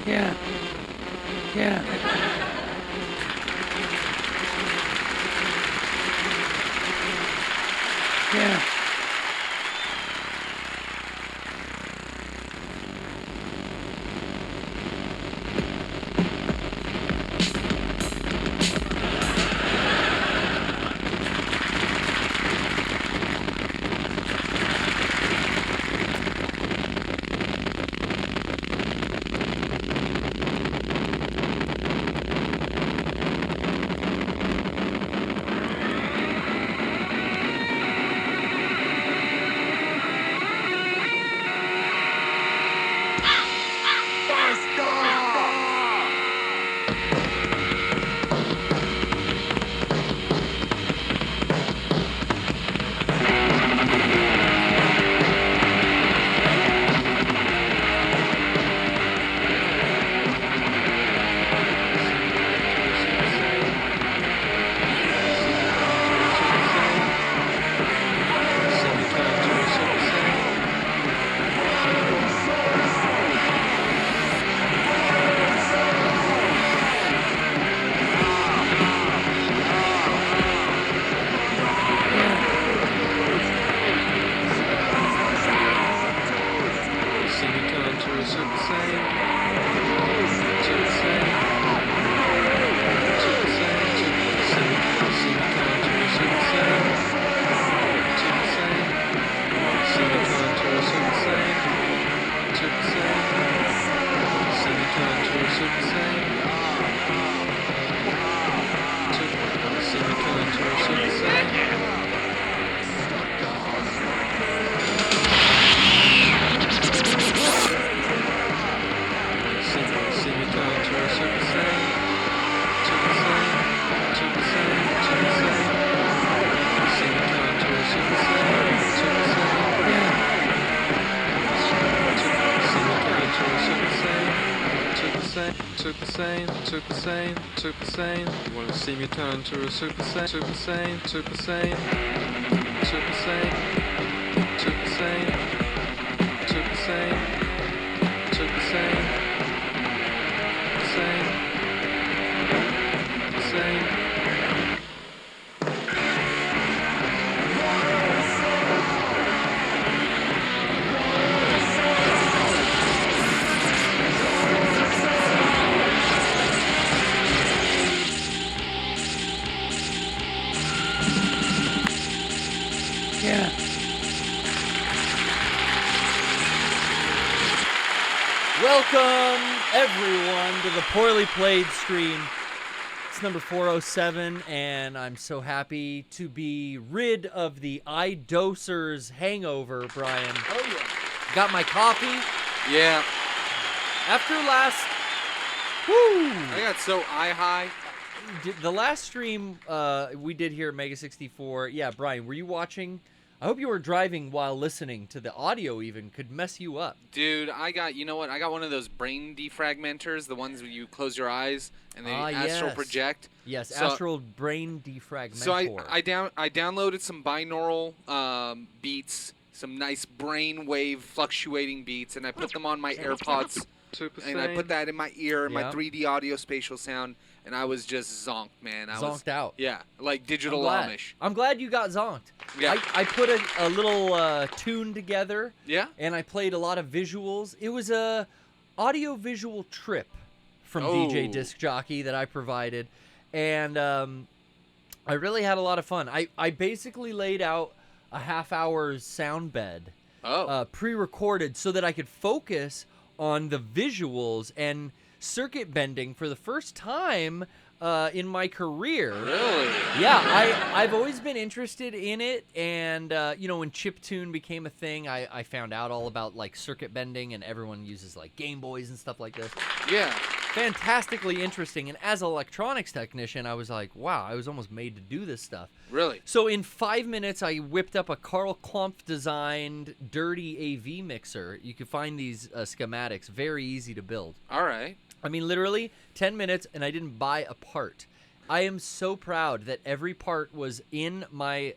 Yeah. Yeah. Yeah. Super Saiyan. You want to see me turn to a Super Saiyan? Super Saiyan, Super Saiyan, Super Saiyan, Super Saiyan, Super Saiyan, Super Saiyan, Saiyan, Saiyan. Yeah. Welcome, everyone, to the Poorly Played stream. It's number 407, and I'm so happy to be rid of the eye-doser's hangover, Brian. Oh, yeah. Got my coffee. Yeah. After last... Woo! I got so eye-high. The last stream we did here at Mega 64, yeah, Brian, were you watching? I hope you were driving while listening to the audio even. Could mess you up. Dude, you know what? I got one of those brain defragmenters, the ones where you close your eyes and they astral yes. project. Yes, So- astral brain defragmentor. So I downloaded some binaural beats, some nice brain wave fluctuating beats, and I put them on my AirPods, Super and I put that in my ear, in my Yeah. 3D audio spatial sound, and I was just zonked, man. Zonked out. Yeah, like digital I'm Amish. glad you got zonked. Yeah. I put a little tune together, Yeah? and I played a lot of visuals. It was a audio-visual trip from DJ Oh. Disc Jockey that I provided, and I really had a lot of fun. I basically laid out a half-hour's sound bed, pre-recorded, so that I could focus on the visuals and circuit bending for the first time in my career. Really? Yeah, I've always been interested in it, and when chiptune became a thing, I found out all about like circuit bending, and everyone uses like Game Boys and stuff like this. Yeah. Fantastically interesting, and as an electronics technician, I was like, wow, I was almost made to do this stuff. Really? So in 5 minutes, I whipped up a Carl Klumpf designed dirty AV mixer. You can find these schematics, very easy to build. All right. I mean, literally 10 minutes, and I didn't buy a part. I am so proud that every part was in my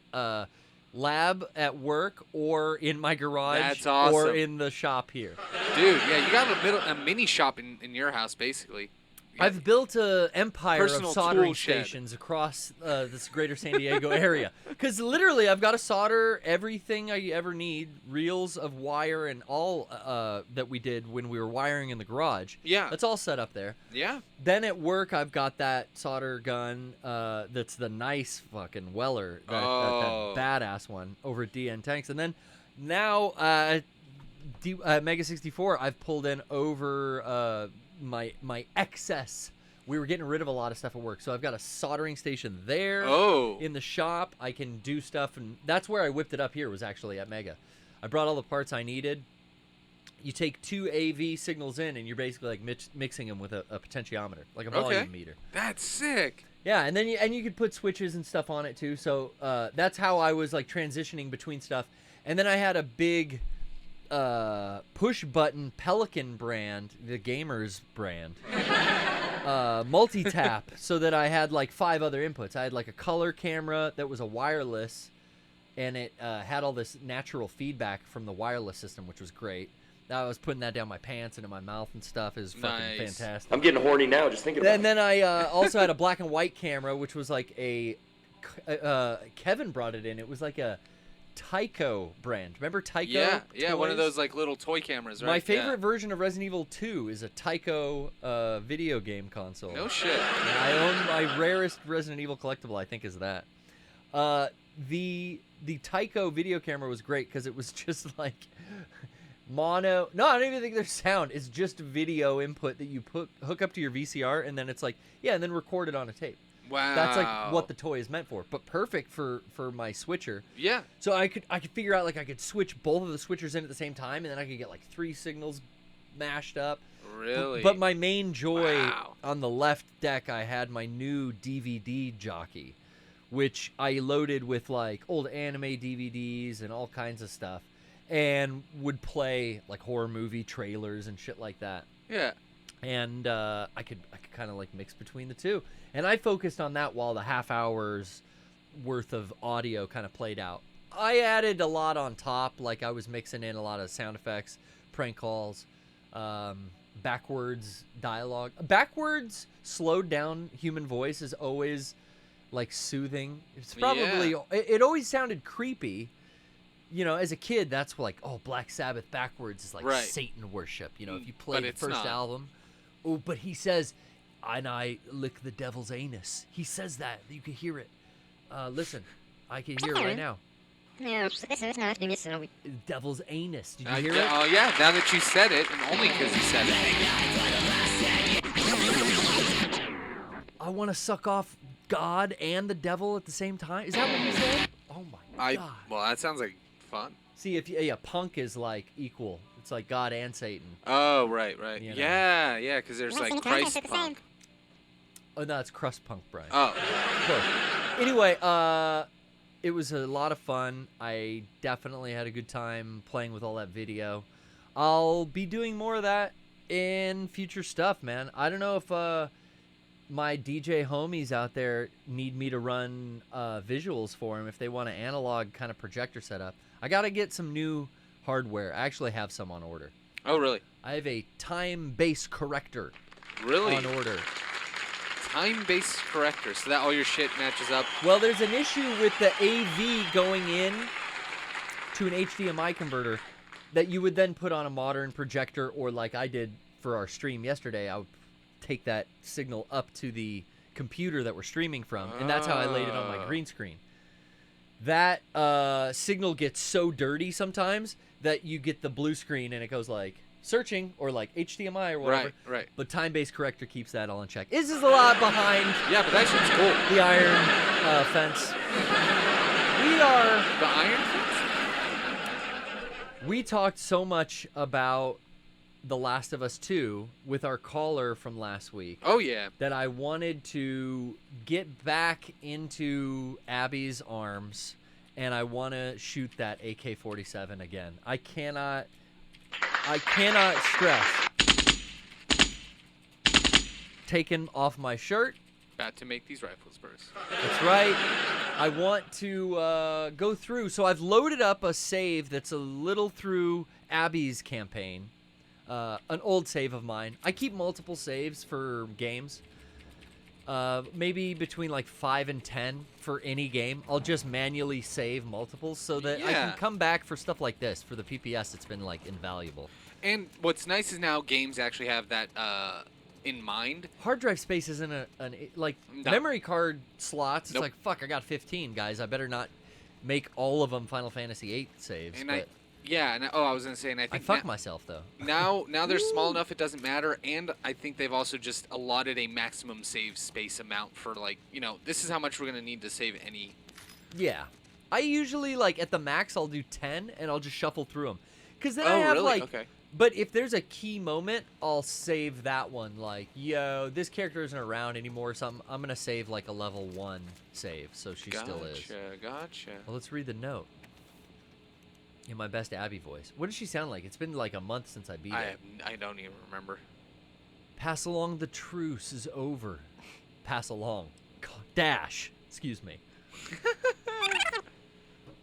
lab at work or in my garage That's awesome. or in the shop here. Dude, yeah, you got a mini shop in your house, basically. Yeah. I've built an empire Personal of soldering tool shed. stations across this greater San Diego area. Because literally, I've got to solder everything I ever need, reels of wire and all that we did when we were wiring in the garage. Yeah. That's all set up there. Yeah. Then at work, I've got that solder gun that's the nice fucking Weller, that badass one over at DN Tanks. And then now, Mega 64, I've pulled in over my excess. We were getting rid of a lot of stuff at work, so I've got a soldering station there. In the shop. I can do stuff, and that's where I whipped it up here, was actually at Mega. I brought all the parts I needed. You take 2 AV signals in, and you're basically like mixing them with a potentiometer, like a volume meter. That's sick. Yeah, and then you could put switches and stuff on it too. So that's how I was like transitioning between stuff. And then I had a big push button Pelican brand, the gamers brand, multi-tap, so that I had like 5 other inputs. I had like a color camera that was a wireless, and it had all this natural feedback from the wireless system, which was great. I was putting that down my pants and in my mouth and stuff. It was fucking fantastic. I'm getting horny now just thinking about it. And then I also had a black and white camera, which was like Kevin brought it in. It was like a Tyco brand. Remember Tyco? Yeah, one of those like little toy cameras, right? My favorite version of Resident Evil 2 is a Tyco video game console. No shit. And I own my rarest Resident Evil collectible, I think, is that. The Tyco video camera was great because it was just like mono. No, I don't even think there's sound. It's just video input that you hook up to your VCR, and then it's like, yeah, and then record it on a tape. Wow. That's like what the toy is meant for, but perfect for my switcher. Yeah. So I could figure out like I could switch both of the switchers in at the same time, and then I could get like 3 signals mashed up. Really? But my main joy on the left deck, I had my new DVD jockey, which I loaded with like old anime DVDs and all kinds of stuff, and would play like horror movie trailers and shit like that. Yeah. And I could kind of like mix between the two, and I focused on that while the half hour's worth of audio kind of played out. I added a lot on top, like I was mixing in a lot of sound effects, prank calls, backwards dialogue. Backwards slowed down human voice is always like soothing. It's probably it always sounded creepy. You know, as a kid, that's like, oh, Black Sabbath backwards is like Satan worship. You know, if you play the first album. Oh, but he says, and I lick the devil's anus. He says that. You can hear it. Listen, I can hear it right now. Devil's anus. Did you hear it? Oh, yeah. Now that you said it, and only because you said it. I want to suck off God and the devil at the same time. Is that what you said? Oh, my God. Well, that sounds like fun. See, punk is like equal. It's like God and Satan. Oh, right. You know? Yeah, because there's like Christ punk. Oh, no, it's crust punk, Brian. Oh. Close. Anyway, it was a lot of fun. I definitely had a good time playing with all that video. I'll be doing more of that in future stuff, man. I don't know if my DJ homies out there need me to run visuals for them if they want an analog kind of projector setup. I got to get some new hardware. I actually have some on order. Oh, really? I have a time-based corrector on order. Time-based corrector, so that all your shit matches up? Well, there's an issue with the AV going in to an HDMI converter that you would then put on a modern projector, or like I did for our stream yesterday, I would take that signal up to the computer that we're streaming from, and that's how I laid it on my green screen. That signal gets so dirty sometimes that you get the blue screen and it goes like searching or like HDMI or whatever. Right. But time-based corrector keeps that all in check. This is a lot behind. Yeah, but that shit's cool. The iron fence. The iron fence? We talked so much about The Last of Us 2 with our caller from last week. Oh, yeah. That I wanted to get back into Abby's arms, and I want to shoot that AK-47 again. I cannot stress taking off my shirt About to make these rifles burst. That's right. I want to go through. So I've loaded up a save that's a little through Abby's campaign. An old save of mine. I keep multiple saves for games. Maybe between like 5 and 10 for any game. I'll just manually save multiples so that I can come back for stuff like this. For the PPS, it's been like invaluable. And what's nice is now games actually have that in mind. Hard drive space isn't memory card slots. It's like, fuck, I got 15, guys. I better not make all of them Final Fantasy VIII saves. And I was gonna say, and I I think fuck myself though. now they're small enough it doesn't matter, and I think they've also just allotted a maximum save space amount for like, this is how much we're gonna need to save any. Yeah, I usually like at the max I'll do 10 and I'll just shuffle through them, because then I have like. Okay. But if there's a key moment, I'll save that one. Like, yo, this character isn't around anymore, so I'm gonna save like a level 1 save, so she still is. Gotcha. Well, let's read the note. In my best Abby voice. What does she sound like? It's been like a month since I beat it. I don't even remember. Pass along, the truce is over. Pass along. Dash. Excuse me.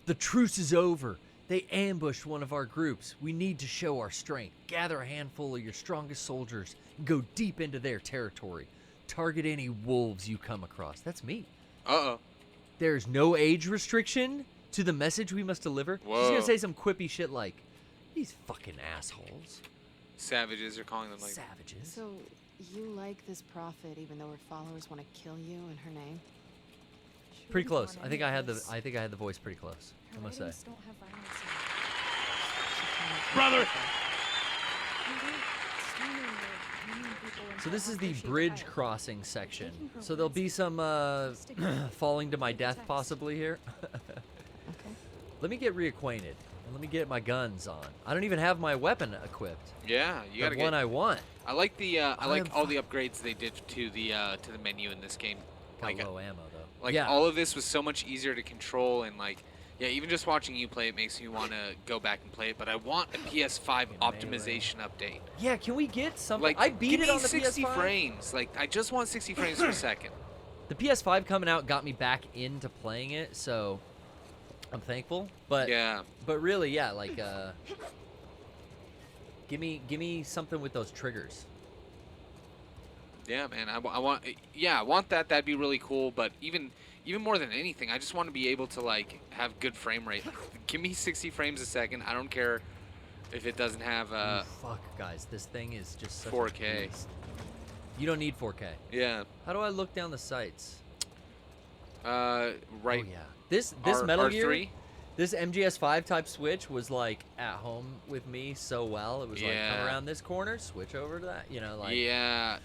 The truce is over. They ambushed one of our groups. We need to show our strength. Gather a handful of your strongest soldiers and go deep into their territory. Target any wolves you come across. That's me. Uh-oh. There's no age restriction to the message we must deliver. Whoa. She's gonna say some quippy shit like, these fucking assholes. Savages are calling them like. Savages. So, you like this prophet even though her followers want to kill you in her name? Pretty close. I think I had the voice pretty close. I must say. Brother! So this is the bridge crossing section. So there'll be some falling to my death possibly here. Okay. Let me get reacquainted. And let me get my guns on. I don't even have my weapon equipped. Yeah, you gotta the one I want. I like the all the upgrades they did to the menu in this game. Got Like low ammo though. Like all of this was so much easier to control, and like, yeah, even just watching you play it makes me want to go back and play it. But I want a PS5 optimization update. Yeah, can we get something? Like, I beat give it me on the 60 PS5. frames. Like, I just want 60 frames per second. The PS5 coming out got me back into playing it, so I'm thankful. But yeah, but really, yeah, like give me something with those triggers. Yeah, man, I want that. That'd be really cool. But even more than anything, I just want to be able to like have good frame rate. Give me 60 frames a second. I don't care if it doesn't have Ooh, fuck, guys, this thing is just such 4K. A beast. You don't need 4K. Yeah. How do I look down the sights? Right. Oh yeah. This Metal R3? Gear, this MGS5 type switch was like at home with me so well. It was like come around this corner, switch over to that. You know, like. Yeah.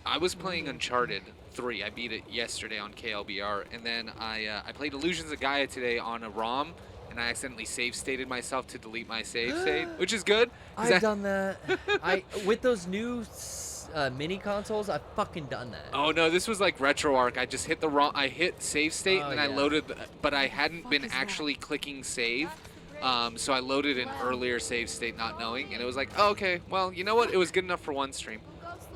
I was playing Uncharted 3. I beat it yesterday on KLBR, and then I played Illusions of Gaia today on a ROM, and I accidentally save stated myself to delete my save state, which is good. I've done that. With those new mini consoles, I've fucking done that. Oh no, this was like RetroArch. I just hit the wrong. I hit save state, and then I yeah. loaded, but I hadn't been actually clicking save. So I loaded an earlier save state, not knowing, and it was like, oh, okay, well, you know what? It was good enough for one stream.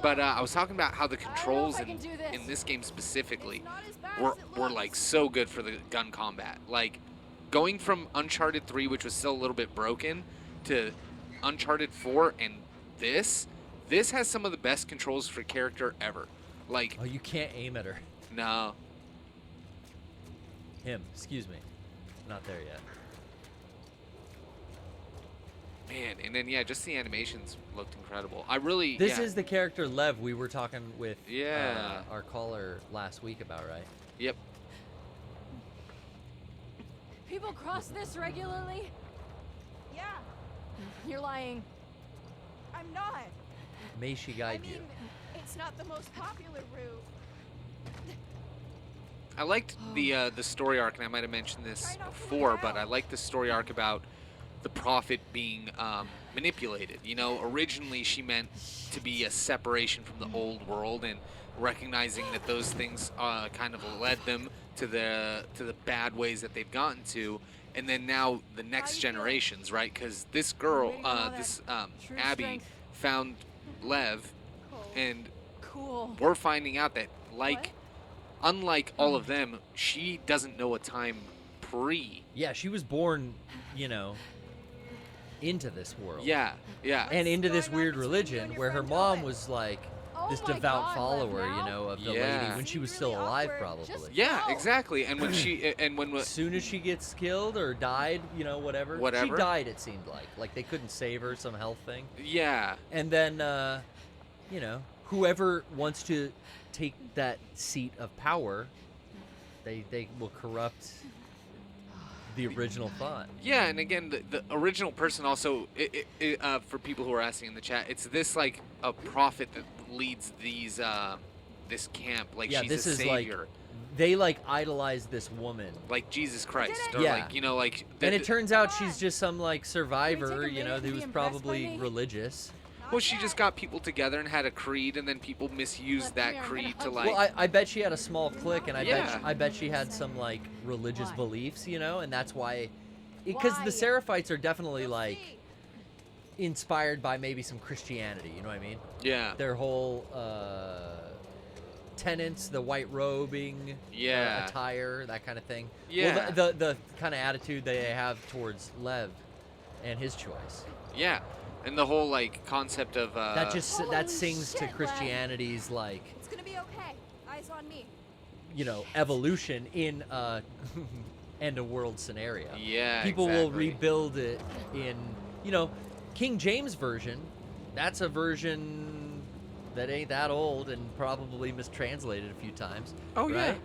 But I was talking about how the controls in this game specifically were like so good for the gun combat. Like going from Uncharted 3, which was still a little bit broken, to Uncharted 4 and this has some of the best controls for character ever. Like, Oh, you can't aim at her. no. Him, excuse me. Not there yet. Man, and then yeah, just the animations looked incredible. I really This is the character Lev we were talking with Yeah. our caller last week about, right? Yep. People cross this regularly? Yeah, You're lying. I'm not. May she I guide mean, you. it's not the most popular route. I liked the story arc, and I might have mentioned this before, but I liked the story arc about the prophet being manipulated. You know, originally she meant to be a separation from the old world, and recognizing that those things kind of led them to the bad ways that they've gotten to, and then now the next generations, right? Because this girl, Abby, found Lev, and Cool. we're finding out that like unlike all of them, she doesn't know a time pre. Yeah, she was born, you know, into this world. Yeah, yeah. And into this weird religion where her mom was like this my devout God, follower, Lev, you now? know, of the Yeah. lady when she was Really still alive, awkward. probably. Just- Yeah, No. exactly. And when As soon as she gets killed or died, you know, whatever. Whatever. She died, it seemed like. Like they couldn't save her, some health thing. yeah, And then, you know, whoever wants to take that seat of power, they will corrupt the original thought. yeah. And again, the original person also, for people who are asking in the chat, it's this like a prophet that leads these this camp. Like Yeah, she's this a is like savior, they like idolize this woman. like Jesus Christ, it. or Yeah. like, you know, like. And it turns out Come she's on. just some like survivor, Can we take a you know, minute to who be was impressed by probably me? religious. Well, she just got people together and had a creed, and then people misused Let that me, I'm creed gonna to hug like. Well, I bet she had a small clique, and Yeah. I bet she had some like religious Why? beliefs, you know, and that's why, because the Why? Seraphites are definitely You'll like see. inspired by maybe some Christianity, you know what I mean? yeah. Their whole tenets, the white robing, Yeah. attire, that kind of thing. Yeah. Well, the kind of attitude they have towards Lev and his choice. Yeah. And the whole like concept of That just that Holy sings to shit, Lev. Christianity's like, It's gonna be okay. Eyes on me. you know, evolution in a end of world scenario. yeah. People will exactly. rebuild it in, you know, King James version. That's a version that ain't that old and probably mistranslated a few times. Oh, yeah. right?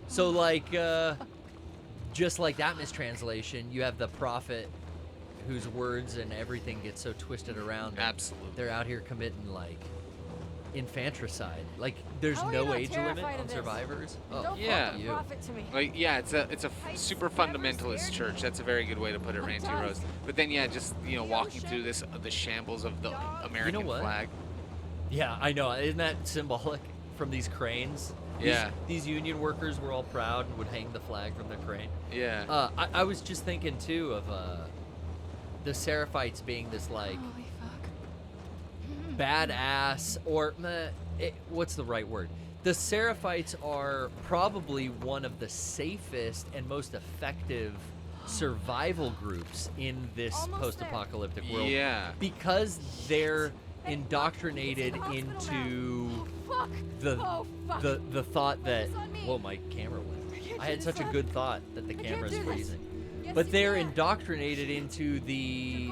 So like, just like that mistranslation, you have the prophet whose words and everything get so twisted around. that Absolutely. They're out here committing like infanticide. Like there's How are you no not age limit terrified on of this? survivors. Oh, Don't Yeah. fucking you. profit to me. Like, yeah, it's a super fundamentalist church. That's a very good way to put it, I'm Ranty done. Rose. But then, yeah, just, you know, walking through this the shambles of the American what? flag. Yeah, I know. Isn't that symbolic from these cranes? Yeah. These union workers were all proud and would hang the flag from their crane. Yeah. I was just thinking too of the Seraphites being this like Holy fuck. badass or what's the right word? The Seraphites are probably one of the safest and most effective survival groups in this Almost there. post-apocalyptic world. Yeah. Because they're indoctrinated into Fuck. the Oh, fuck. the thought that Focus on me. whoa, my camera went. can't I do had this, such a Lev. good thought that the I can't camera's do this. freezing. Yes, But you they're can. indoctrinated into the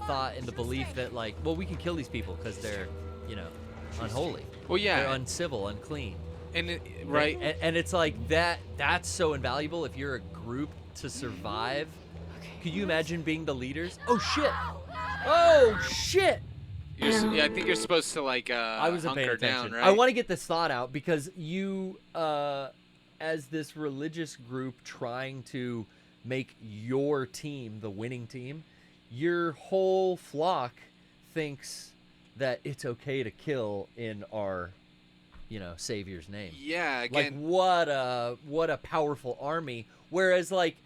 thought and the belief that like, well, we can kill these people because they're, you know, unholy. Well, They're yeah. uncivil, unclean. And right. And it's like that's so invaluable if you're a group to survive. Could you imagine being the leaders? Oh shit! Oh shit! Yeah, I think you're supposed to like I wasn't paying hunker attention. down, right? I want to get this thought out because you, as this religious group trying to make your team the winning team, your whole flock thinks that it's okay to kill in our, you know, Savior's name. Yeah. Like Again. what a powerful army. Whereas like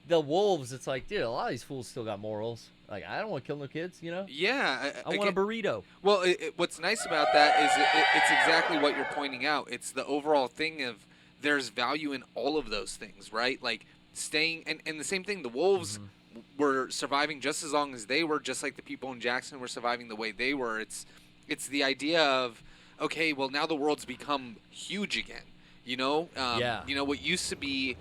the wolves, it's like, dude, a lot of these fools still got morals. Like I don't want to kill no kids, you know. Yeah. I want a burrito. Well, what's nice about that is it's exactly what you're pointing out. It's the overall thing of there's value in all of those things, right? Like staying, and the same thing, the wolves were surviving just as long as they were, just like the people in Jackson were surviving the way they were. It's the idea of, okay, well, now the world's become huge again, you know? Yeah. You know, what used to be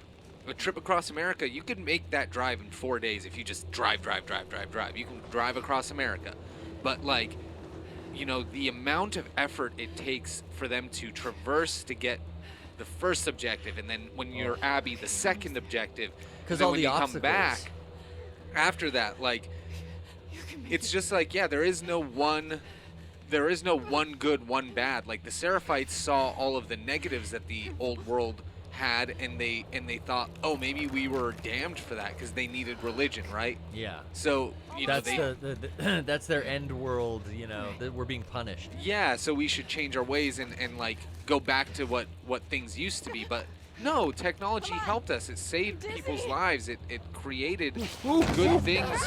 a trip across America, you could make that drive in 4 days if you just drive. You can drive across America. But, like, you know, the amount of effort it takes for them to traverse to get the first objective, and then when you're Abby, the second objective. 'Cause and then all when the you come obstacles. back after that, like, it's just like, yeah, there is no one good, one bad. Like the Seraphites saw all of the negatives that the old world had, and they thought, oh, maybe we were damned for that because they needed religion, right? Yeah. So you That's know the that's their end world, you know, that we're being punished. yeah, so we should change our ways and like go back to what things used to be. But no, technology helped us. It saved people's lives. It created good things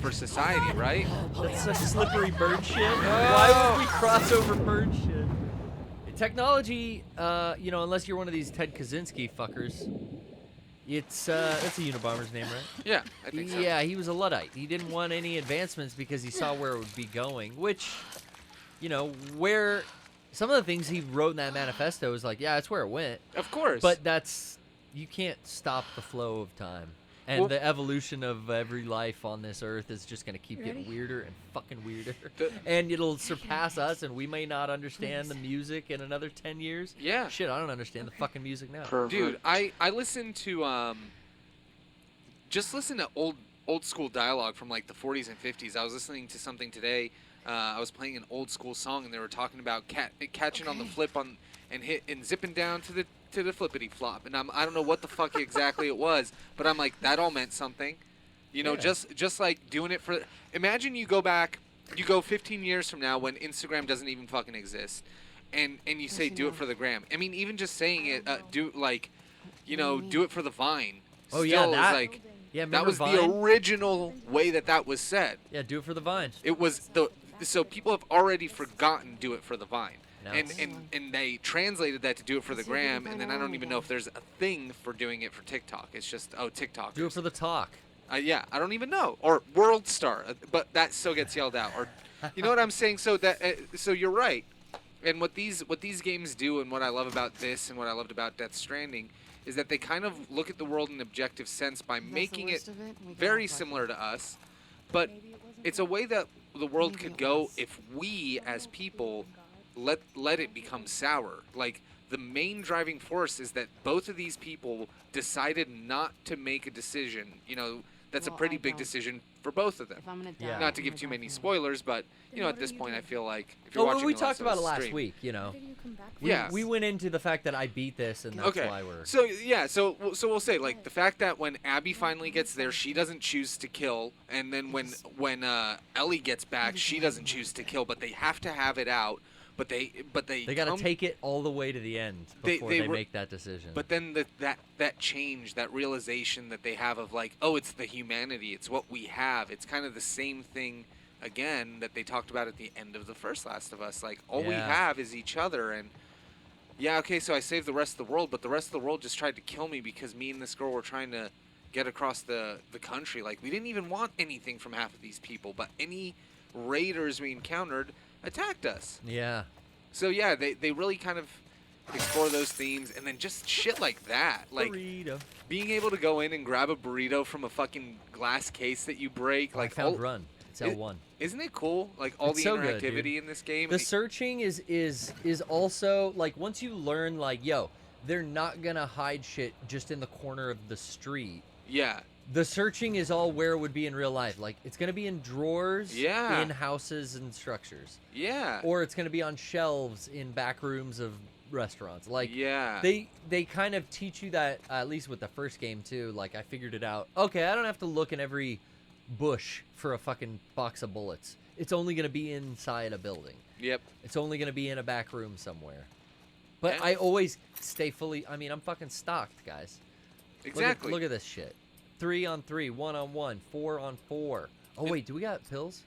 for society, right? That's such slippery bird shit. Why would we cross over bird shit? technology, unless you're one of these Ted Kaczynski fuckers, that's a Unabomber's name, right? Yeah, I think so. Yeah, he was a Luddite. He didn't want any advancements because he saw where it would be going, which, where some of the things he wrote in that manifesto is like, yeah, that's where it went. Of course. But you can't stop the flow of time. And the evolution of every life on this earth is just going to keep getting weirder and fucking weirder. And it'll surpass us, and we may not understand the music in another 10 years. Yeah. Shit, I don't understand the fucking music now. Pervert. Dude, I listen to just listen to old school dialogue from like the 40s and 50s. I was listening to something today. I was playing an old school song, and they were talking about catching on the flip and zipping down to the flippity flop. And I don't know what the fuck exactly it was, but I'm like, that all meant something. Just like doing it for. Imagine you go 15 years from now when Instagram doesn't even fucking exist, and you say do it for the gram. I mean, even just saying it, do it for the Vine. Oh yeah, that is like. Yeah, that was Vine? the original way that was said. Yeah, do it for the Vine. It was so people have already forgotten do it for the Vine. No. And they translated that to do it for the gram, and then I don't even know if there's a thing for doing it for TikTok. It's just TikTok. Do it for the talk. Yeah, I don't even know. Or World Star, but that still gets yelled out. Or, you know what I'm saying? So so you're right. And what these games do, and what I love about this, and what I loved about Death Stranding, is that they kind of look at the world in an objective sense by making it very similar to us, but it's a way that the world could go if we as people let it become sour. Like, the main driving force is that both of these people decided not to make a decision. That's a pretty big decision for both of them. Yeah. Not to give too many spoilers, but at this point I feel like if you're watching we the talked about it stream, last week, Yeah. We went into the fact that I beat this, and that's why we're. So yeah, so we'll say, like, the fact that when Abby finally gets there, she doesn't choose to kill, and then when Ellie gets back, she doesn't choose to kill, but they have to have it out. But they got to take it all the way to the end before they make that decision. But then that change, that realization that they have of like, oh, it's the humanity, it's what we have. It's kind of the same thing again that they talked about at the end of the first Last of Us. Like, all we have is each other, and yeah, okay, so I saved the rest of the world, but the rest of the world just tried to kill me because me and this girl were trying to get across the country. Like, we didn't even want anything from half of these people, but any raiders we encountered attacked us. Yeah. So yeah, they really kind of explore those themes, and then just shit like that, like burrito. Being able to go in and grab a burrito from a fucking glass case that you break. Like, I found Run. It's L1. Isn't it cool? Like, all it's the so interactivity good, in this game. The searching is also like, once you learn, like, yo, they're not gonna hide shit just in the corner of the street. Yeah. The searching is all where it would be in real life. Like, it's going to be in drawers in houses and structures. Yeah. Or it's going to be on shelves in back rooms of restaurants. Like, yeah. They kind of teach you that, at least with the first game, too. Like, I figured it out. Okay, I don't have to look in every bush for a fucking box of bullets. It's only going to be inside a building. Yep. It's only going to be in a back room somewhere. But I always stay fully... I mean, I'm fucking stocked, guys. Exactly. Look at this shit. 3-on-3, 1-on-1, 4-on-4. Oh wait, do we got pills?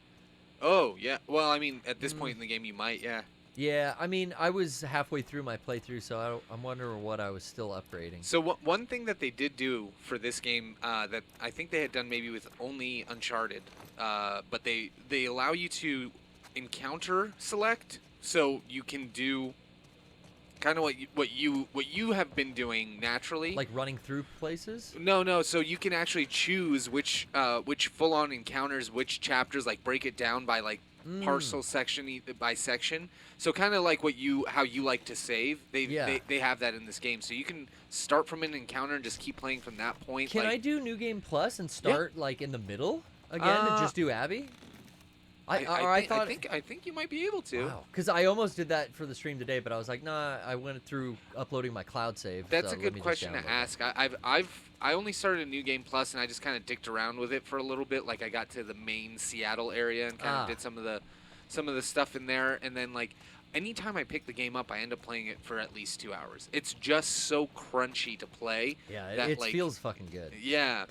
Oh yeah. Well, I mean, at this point in the game, you might. Yeah. Yeah. I mean, I was halfway through my playthrough, so I'm wondering what I was still upgrading. So one thing that they did do for this game that I think they had done maybe with only Uncharted, but they allow you to encounter select, so you can do kind of what you have been doing naturally, like running through places. No. So you can actually choose which full-on encounters, which chapters, like break it down by like parcel section by section. So kind of like how you like to save. They have that in this game, so you can start from an encounter and just keep playing from that point. Can I do New Game Plus and start like in the middle again and just do Abby? I think you might be able to. Wow, because I almost did that for the stream today, but I was like, nah. I went through uploading my cloud save. That's a good question to ask. I only started a New Game Plus, and I just kind of dicked around with it for a little bit. Like, I got to the main Seattle area and kind of did some of the stuff in there, and then like anytime I pick the game up, I end up playing it for at least 2 hours. It's just so crunchy to play. Yeah, that, it feels fucking good. Yeah.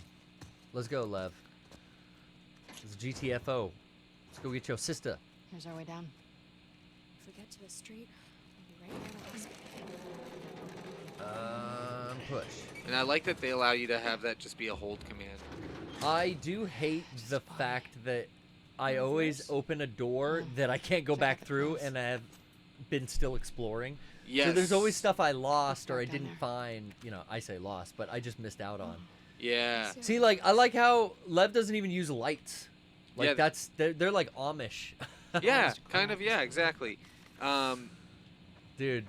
Let's go, Lev. It's GTFO. Let's go get your sister. Here's our way down. If we get to the street, we'll be Push. And I like that they allow you to have that just be a hold command. I do hate the fact that I always open a door that I can't go back through, and I have been still exploring. Yes. So there's always stuff I lost or I didn't find. You know, I say lost, but I just missed out on. Yeah. See, like, I like how Lev doesn't even use lights. Like, Yeah. they're like Amish. Yeah, kind of. Yeah, exactly. Dude,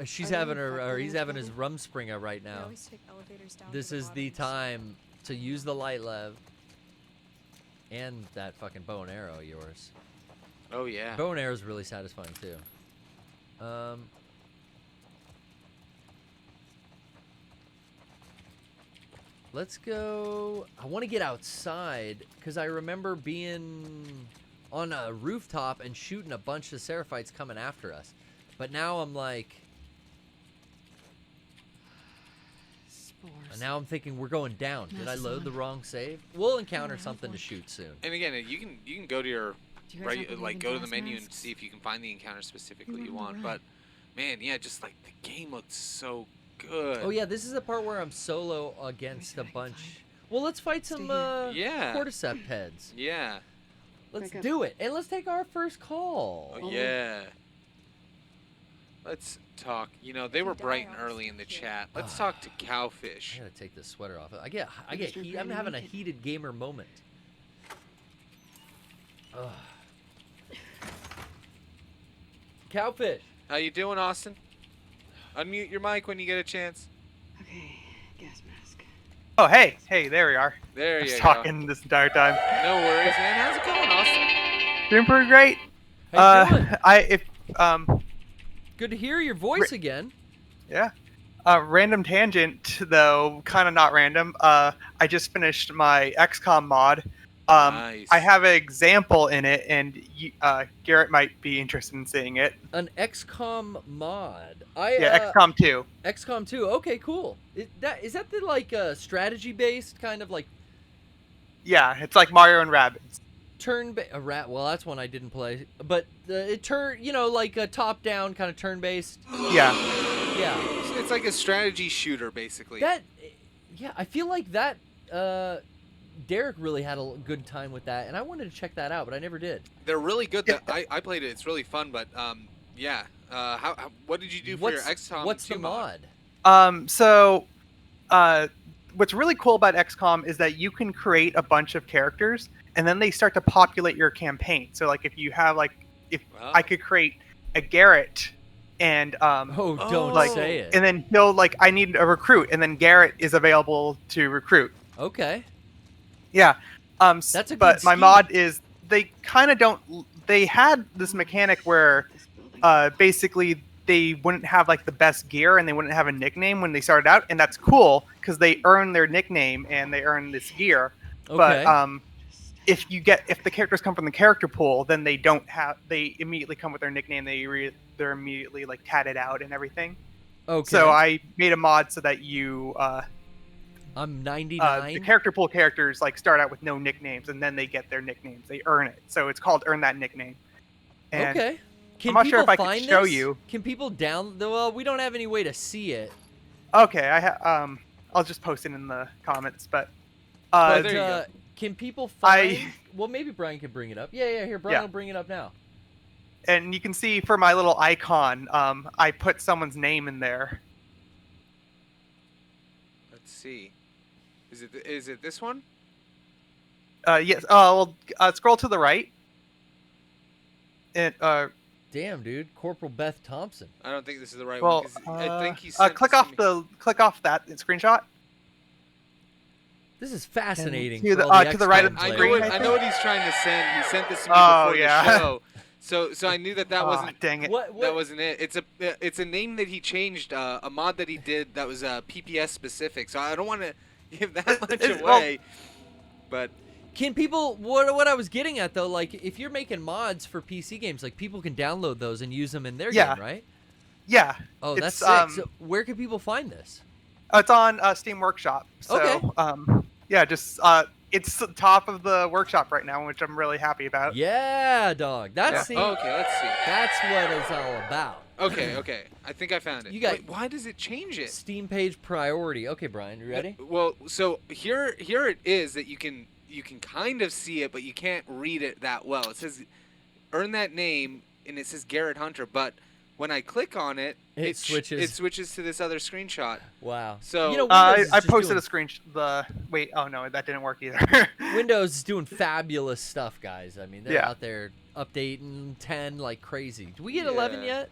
she's having her, or he's having his Rumspringa right They now. always take elevators down This to the is the bottom, so- time to use the light, Lev. And that fucking bow and arrow of yours. Oh yeah. Bow and arrow is really satisfying too. Let's go. I want to get outside because I remember being on a rooftop and shooting a bunch of Seraphites coming after us. But now I'm like, Spores. now I'm thinking we're going down. Did I load the wrong save? We'll encounter something to shoot soon. And again, you can go to your Do you guys not believe in go to the gas menu and masks? see if you can find the encounter specifically you wanna want. run. But man, yeah, just like the game looks so good. Oh yeah, this is the part where I'm solo against a bunch. Well, let's fight some Yeah. cordyceps heads. Yeah. Let's Back up. do it, and let's take our first call. Oh, yeah. Let's talk. You know, they were bright and early in the chat. Let's talk to I Cowfish. gotta take this sweater off. I get heat. I'm having a heated gamer moment. Ugh. Cowfish. How you doing, Austin? Unmute your mic when you get a chance. Okay, gas mask. Oh, hey, there we are. There I you was go. talking this entire time. No worries, man. How's it going, Austin? Doing pretty great. How you doing? Good to hear your voice again. Yeah. Random tangent though, kind of not random. I just finished my XCOM mod. Nice. I have an example in it, and Garrett might be interested in seeing it. An XCOM mod. Yeah, XCOM 2. XCOM 2. Okay, cool. Is that the like strategy based kind of like Yeah, it's like Mario and Rabbids. a rat? Well, that's one I didn't play, but like a top down kind of turn based. Yeah. Yeah. It's like a strategy shooter, basically. Yeah, I feel like that. Derek really had a good time with that, and I wanted to check that out, but I never did. They're really good. Yeah. I played it. It's really fun, but yeah. What did you do for your XCOM? What's 2 the mod? What's really cool about XCOM is that you can create a bunch of characters, and then they start to populate your campaign. So, like, if you have, like, Wow. I could create a Garrett, and Don't like, say it. and then he'll like, I need a recruit, and then Garrett is available to recruit. Okay. Yeah. That's a good But my scheme. mod is they kind of don't. They had this mechanic where, basically they wouldn't have like the best gear and they wouldn't have a nickname when they started out, and that's cool because they earn their nickname and they earn this gear. Okay. But if the characters come from the character pool, then they don't have. They immediately come with their nickname. They're immediately like tatted out and everything. Okay. So I made a mod so that you I'm 99. the character pool characters like start out with no nicknames and then they get their nicknames. They earn it. So it's called Earn That Nickname. And Okay. Can I'm not sure people if I find could show this? you. Can people Well, we don't have any way to see it. Okay, I'll just post it in the comments. But But there you go. can people find? I- Well, maybe Brian can bring it up. Yeah. Here, Brian Yeah. will bring it up now. and you can see for my little icon, I put someone's name in there. Let's see. Is it this one? Yes. Scroll to the right. And Damn, dude, Corporal Beth Thompson. I don't think this is the right well, one. 'Cause I think he sent click this off to me. click off that screenshot. This is fascinating. to for the- all to the right of XCOM the I know, players. screen, what, I I know what he's trying to send. He sent this to me Oh, before yeah. the show. So I knew that wasn't Dang it. What? that wasn't it. It's a name that he changed, a mod that he did that was PPS specific. So I don't want to give that much well- away. But Can people? What I was getting at though, like if you're making mods for PC games, like people can download those and use them in their Yeah. game, right? Yeah. Oh, It's, that's sick. So where can people find this? It's on Steam Workshop. So, Okay. yeah, just it's the top of the workshop right now, which I'm really happy about. Yeah, dog. That's Yeah. see, okay, let's see. that's what it's all about. Okay. I think I found it. You got- Wait, why does it change it? Steam page priority. Okay, Brian, you ready? Well, so here it is that you can kind of see it, but you can't read it that well. It says earn that name, and it says Garrett Hunter, but when I click on it, It switches. It switches to this other screenshot. Wow. So you know, I Windows is just posted doing, a screenshot. Wait, oh no, that didn't work either. Windows is doing fabulous stuff, guys. I mean, they're Yeah. out there updating 10 like crazy. Do we get 11 Yeah.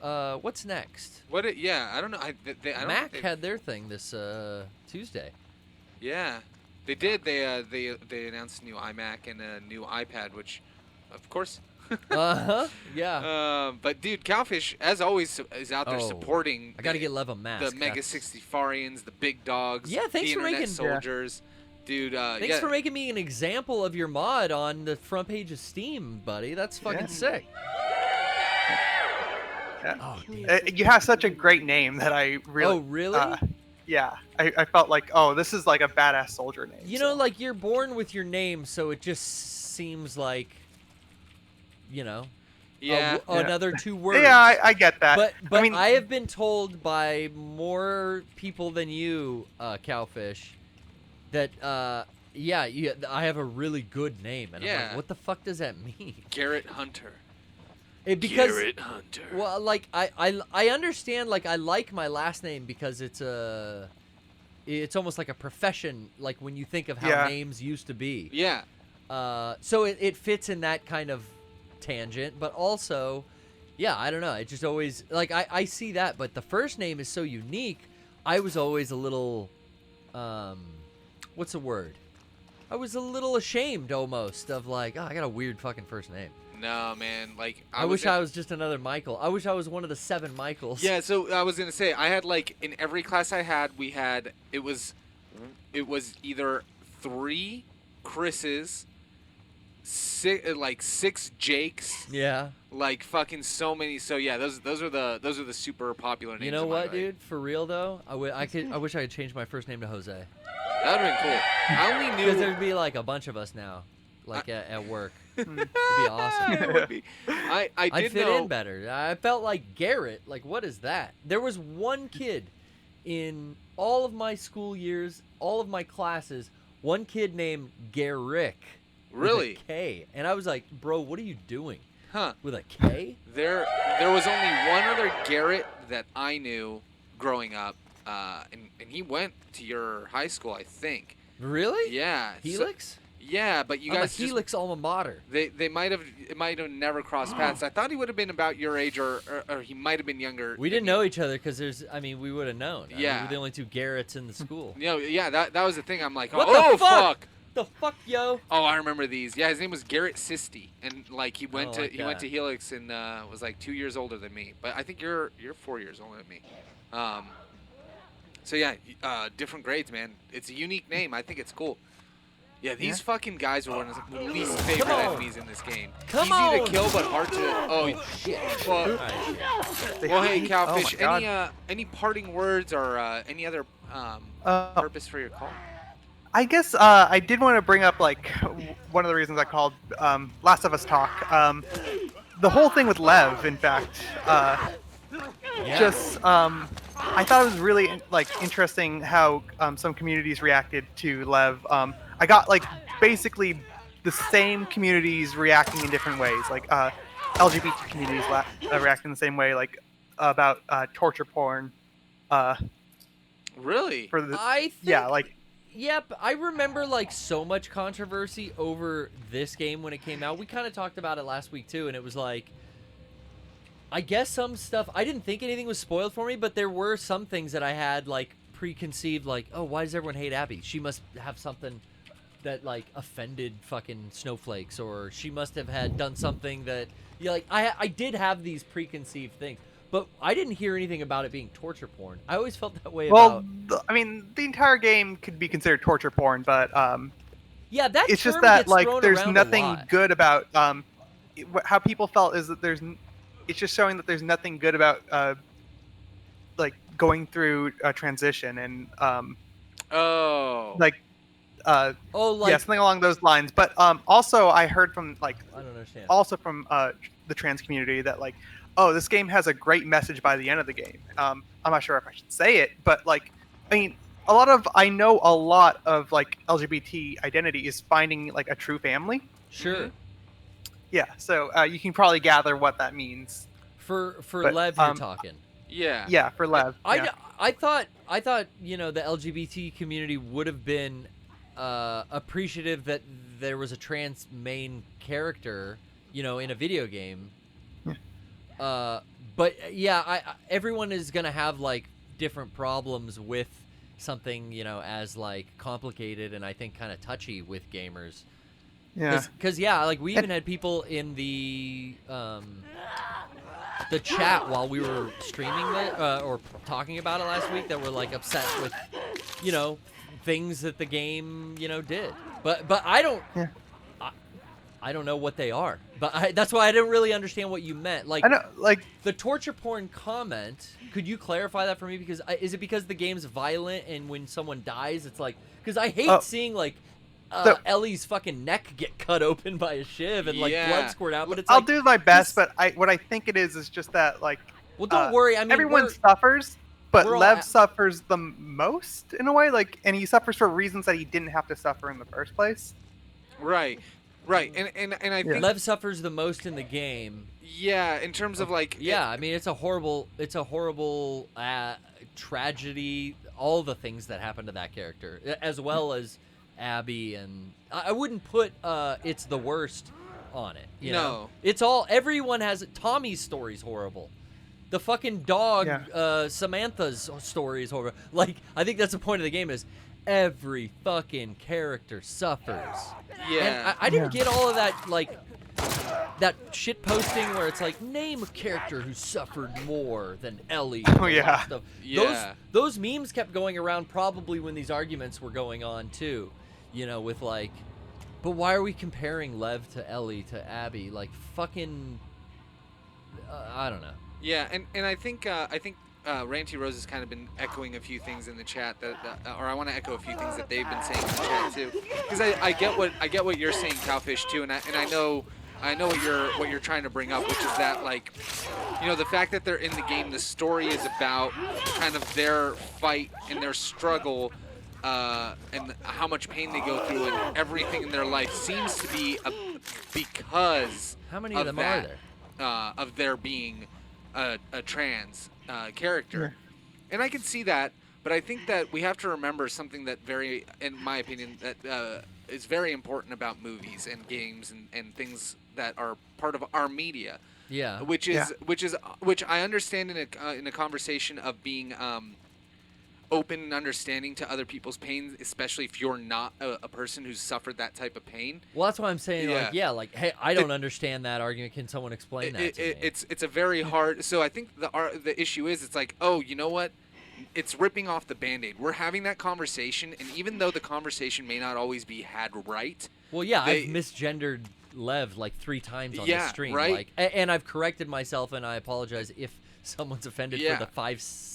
yet? What's next? Yeah, I don't know. I don't Mac think they- had their thing this Tuesday. Yeah, they did. They announced a new iMac and a new iPad, which, of course. Yeah. But dude, Cowfish, as always, is out there Oh, supporting. I gotta get Lev a mask. the Mega That's- 64ians, the big dogs. Yeah, thanks the for internet making- soldiers, dude. Thanks yeah. for making me an example of your mod on the front page of Steam, buddy. That's fucking sick. Yeah. Oh, damn. You have such a great name that I really. Oh, really? Yeah, I felt like, oh, this is like a badass soldier name. You know, like you're born with your name, so it just seems like, you know, Yeah. another two words. Yeah, I get that. But I mean, I have been told by more people than you, Cowfish, that I have a really good name, and I'm Yeah. like, what the fuck does that mean? Garrett Hunter. Because Garrett Hunter. well, like I understand, like I like my last name because it's almost like a profession, like when you think of how Yeah. names used to be. Yeah. So it fits in that kind of tangent, but also, yeah, I don't know. It just always, like, I see that, but the first name is so unique. I was always a little, what's the word? I was a little ashamed almost of like, oh, I got a weird fucking first name. No, man. Like I wish I was just another Michael. I wish I was one of the 7 Michaels. Yeah, so I was gonna say I had like in every class I had it was either 3 Chris's, 6 Jakes, Yeah. like fucking so many. So yeah, those are the super popular names. You know in my what, life. dude? For real though, I wish I could change my first name to Jose. That would've been cool. I only Because knew. there'd be like a bunch of us now, like at work. It'd be awesome. It would be. I I'd did fit know. in better. I felt like Garrett. Like, what is that? There was one kid in all of my school years, all of my classes, one kid named Garrick. Really? With a K. And I was like, bro, what are you doing? Huh. With a K? There was only one other Garrett that I knew growing up, and he went to your high school, I think. Really? Yeah. Helix? Yeah, but you I'm a guys just, Helix alma mater. they might have never crossed paths. I thought he would have been about your age, or he might have been younger. We didn't know each other because we would have known. I mean, Yeah. we're the only 2 Garretts in the school. You know, yeah, that was the thing. I'm like, What oh the fuck? fuck. The fuck, yo? Oh, I remember these. Yeah, his name was Garrett Sisti, and like he went like went to that. Helix and was like 2 years older than me. But I think you're 4 years older than me. So yeah, different grades, man. It's a unique name. I think it's cool. Yeah, these fucking guys are one of the least favorite on. enemies in this game. Come Easy on. to kill, but hard to. Oh, Shit. well, They well, hey, hate- Cowfish. Oh my God. Any parting words or any other purpose for your call? I guess I did want to bring up like one of the reasons I called Last of Us Talk. The whole thing with Lev, in fact, just I thought it was really interesting how some communities reacted to Lev. I got like basically the same communities reacting in different ways. Like LGBT communities reacting the same way, like about torture porn. Really? For the I think, yeah, like. Yep, I remember like so much controversy over this game when it came out. We kind of talked about it last week too, and it was like, I guess some stuff, I didn't think anything was spoiled for me, but there were some things that I had like preconceived, like, oh, why does everyone hate Abby? She must have something that like offended fucking snowflakes, or she must have had done something that, yeah, like I did have these preconceived things. But I didn't hear anything about it being torture porn. I always felt that way about... I mean, the entire game could be considered torture porn, but yeah, that it's just term that gets like thrown there's around a nothing lot. good about how people felt is that it's just showing that there's nothing good about like going through a transition and Oh. like Oh, like... yeah, something along those lines. But also I heard from like I don't understand. also from the trans community that like oh, this game has a great message by the end of the game. I'm not sure if I should say it, but like, I mean, I know a lot of like LGBT identity is finding like a true family. Sure. Yeah, so you can probably gather what that means. For But, Lev, you're talking. Yeah. Yeah, for Lev. Yeah. I thought the LGBT community would have been appreciative that there was a trans main character, in a video game. Yeah. But yeah, everyone is gonna have like different problems with something as like complicated and I think kind of touchy with gamers. Yeah. Because like we even had people in the chat while we were streaming it or talking about it last week that were like upset with things that the game did. But I don't. Yeah. I don't know what they are, but that's why I didn't really understand what you meant. Like, I know, like the torture porn comment. Could you clarify that for me? Because is it because the game's violent and when someone dies, it's like because I hate seeing like Ellie's fucking neck get cut open by a shiv and like blood squirt out. But it's I'll like, do my best, but what I think it is just that like. Well, don't worry. I mean, everyone suffers, but we're all Lev suffers the most in a way. Like, and he suffers for reasons that he didn't have to suffer in the first place. Right. And I think Lev suffers the most in the game. Yeah, in terms of like I mean it's a horrible tragedy, all the things that happen to that character as well as Abby, and I wouldn't put it's the worst on it, you know. It's all everyone has Tommy's story's horrible. The fucking dog Samantha's story is horrible. Like I think that's the point of the game is every fucking character suffers. Yeah. And I didn't get all of that, like, that shit posting where it's like, name a character who suffered more than Ellie. Oh, yeah. Stuff. Yeah. Those memes kept going around probably when these arguments were going on, too. With like, but why are we comparing Lev to Ellie to Abby? Like, fucking, I don't know. Yeah, and I think Ranty Rose has kind of been echoing a few things in the chat or I want to echo a few things that they've been saying in the chat too, because I get what you're saying, Cowfish, too, and I know what you're trying to bring up, which is that like, the fact that they're in the game, the story is about kind of their fight and their struggle, and how much pain they go through, and everything in their life seems to be because how many of them are there? Of their being a trans character. And I can see that, but I think that we have to remember something that in my opinion, that is very important about movies and games and things that are part of our media. Yeah. Which I understand in a conversation of being open and understanding to other people's pain, especially if you're not a person who's suffered that type of pain. Well, that's why I'm saying, hey, I don't understand that argument. Can someone explain that to me? It's a very hard. So I think the issue is, it's like, oh, you know what? It's ripping off the Band-Aid. We're having that conversation, and even though the conversation may not always be had right. Well, yeah, I've misgendered Lev like 3 times on the stream. Right. Like, and I've corrected myself, and I apologize if someone's offended for the 5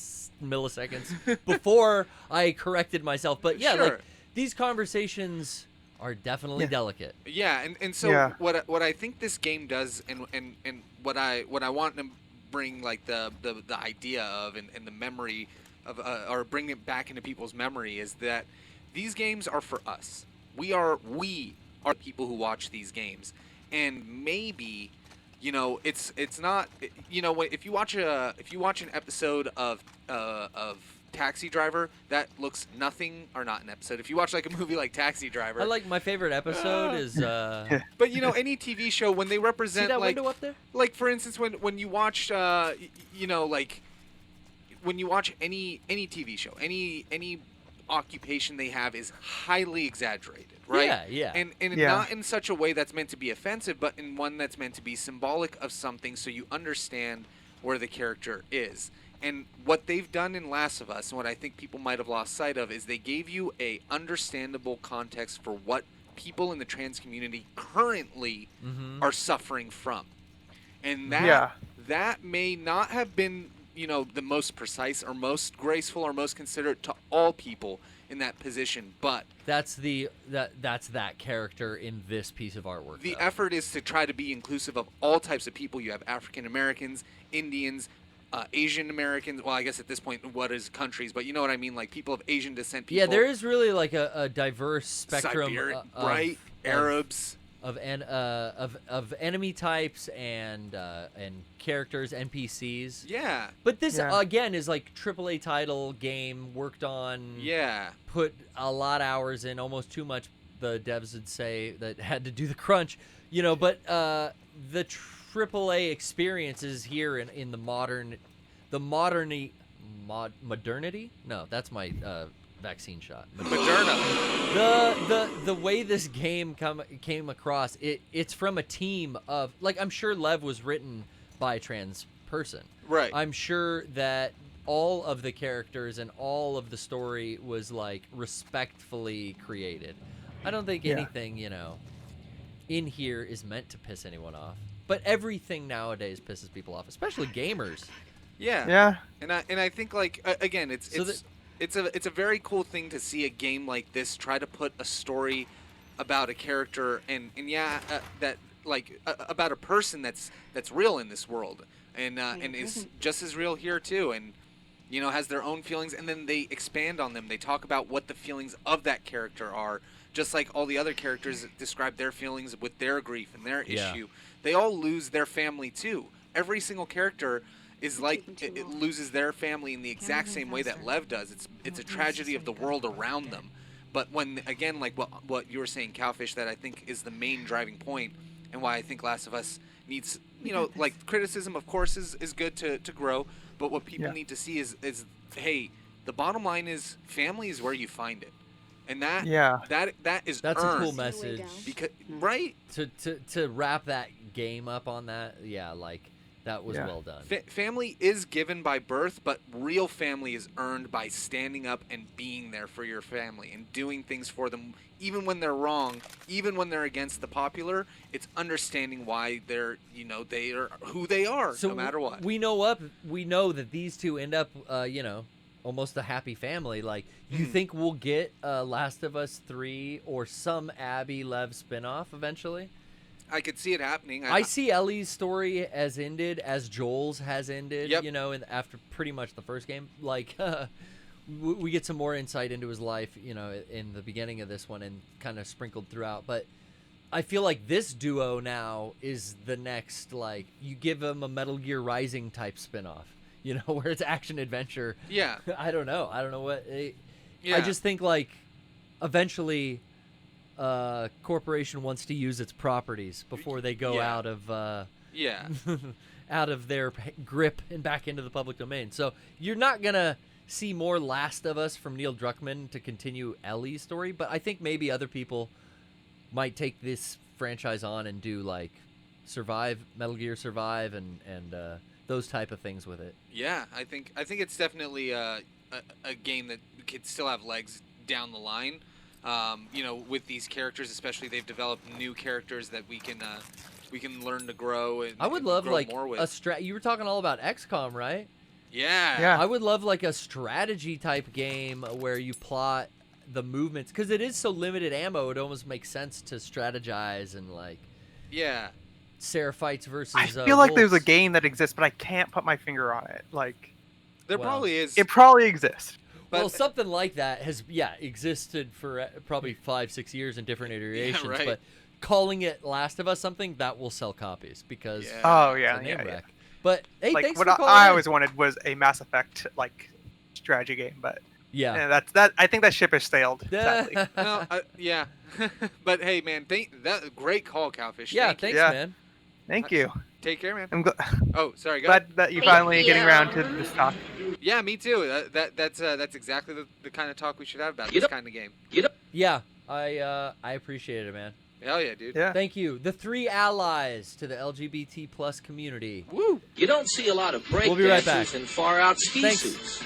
milliseconds before I corrected myself. But like these conversations are definitely delicate. Yeah, and so what I think this game does, and what I want to bring like the idea of and the memory of or bring it back into people's memory is that these games are for us. We are the people who watch these games, and maybe it's not if you watch an episode of Taxi Driver, that looks nothing, or not an episode. If you watch like a movie like Taxi Driver, I like my favorite episode is. But any TV show when they represent see that like window up there? Like for instance when you watch like when you watch any TV show, any occupation they have is highly exaggerated, right? Yeah. And not in such a way that's meant to be offensive, but in one that's meant to be symbolic of something, so you understand where the character is. And what they've done in Last of Us, and what I think people might have lost sight of, is they gave you a understandable context for what people in the trans community currently are suffering from. And that may not have been the most precise or most graceful or most considerate to all people in that position, but that's that character in this piece of artwork. The though. effort is to try to be inclusive of all types of people. You have African Americans, Indians, Asian Americans. Well, I guess at this point, what is countries? But you know what I mean, like people of Asian descent. People. Yeah, there is really like a diverse spectrum, right? Arabs. Of enemy types and characters, NPCs. Yeah. But this again is like AAA title game worked on. Yeah. Put a lot of hours in, almost too much. The devs would say that had to do the crunch, But the AAA experience is here in the modernity. No, that's my vaccine shot. Moderna. The way this game came across, it's from a team of, like, I'm sure Lev was written by a trans person. Right. I'm sure that all of the characters and all of the story was like respectfully created. I don't think anything, in here is meant to piss anyone off. But everything nowadays pisses people off, especially gamers. Yeah. Yeah. And I think, like, again, it's a very cool thing to see a game like this try to put a story about a character and that like about a person that's real in this world and is just as real here too, and has their own feelings, and then they expand on them. They talk about what the feelings of that character are, just like all the other characters describe their feelings with their grief and their issue. They all lose their family too. Every single character is like it loses their family in the exact same way that Lev does. It's a tragedy of the world around them. But when, again, like what you were saying, Cowfish, that I think is the main driving point, and why I think Last of Us needs, like, criticism, of course, is good to grow, but what people need to see is hey, the bottom line is family is where you find it. And that is that's earned. a cool message. Because right? To wrap that game up on that, that was well done. Family is given by birth, but real family is earned by standing up and being there for your family and doing things for them, even when they're wrong, even when they're against the popular. It's understanding why they're, they are who they are, so no matter what. We know that these two end up, almost a happy family. Like, you think we'll get Last of Us 3 or some Abby Lev spinoff eventually? I could see it happening. I see Ellie's story as ended, as Joel's has ended, after pretty much the first game. Like, we get some more insight into his life, in the beginning of this one and kind of sprinkled throughout. But I feel like this duo now is the next, like, you give them a Metal Gear Rising type spinoff, where it's action adventure. Yeah. I don't know what. I just think, like, eventually corporation wants to use its properties before they go out of out of their grip and back into the public domain. So you're not gonna see more Last of Us from Neil Druckmann to continue Ellie's story, but I think maybe other people might take this franchise on and do, like, Metal Gear Survive and those type of things with it. Yeah, I think it's definitely a game that could still have legs down the line. With these characters, especially, they've developed new characters that we can learn to grow and I would love, grow like, more with. You were talking all about XCOM, right? Yeah. I would love, like, a strategy type game where you plot the movements, because it is so limited ammo. It almost makes sense to strategize and, like, Seraphites versus. I feel like wolves. there's a game that exists, but I can't put my finger on it. Like, there probably is. It probably exists. Well, something like that has existed for probably 5-6 years in different iterations. Yeah, right. But calling it Last of Us something, that will sell copies because it's a name wreck. But hey, like, thanks what for calling I in. always wanted was a Mass Effect, like, strategy game, but that's that. I think that ship has sailed. Sadly. Well, but hey, man, that great call, Cowfish. Thanks, man. Thank you. Take care, man. I'm Oh, sorry. Go ahead. glad that you're finally getting around to this talk. Yeah, me too. That's exactly the kind of talk we should have about this kind of game. Yeah, I appreciate it, man. Hell yeah, dude. Yeah. Thank you. The 3 allies to the LGBT plus community. Woo! You don't see a lot of break We'll be right dancers back. in far out ski Thanks. suits.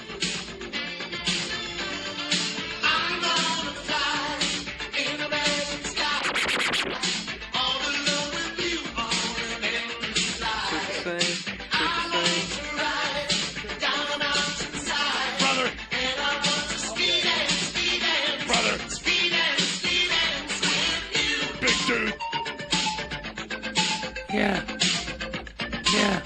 Yeah. Yeah.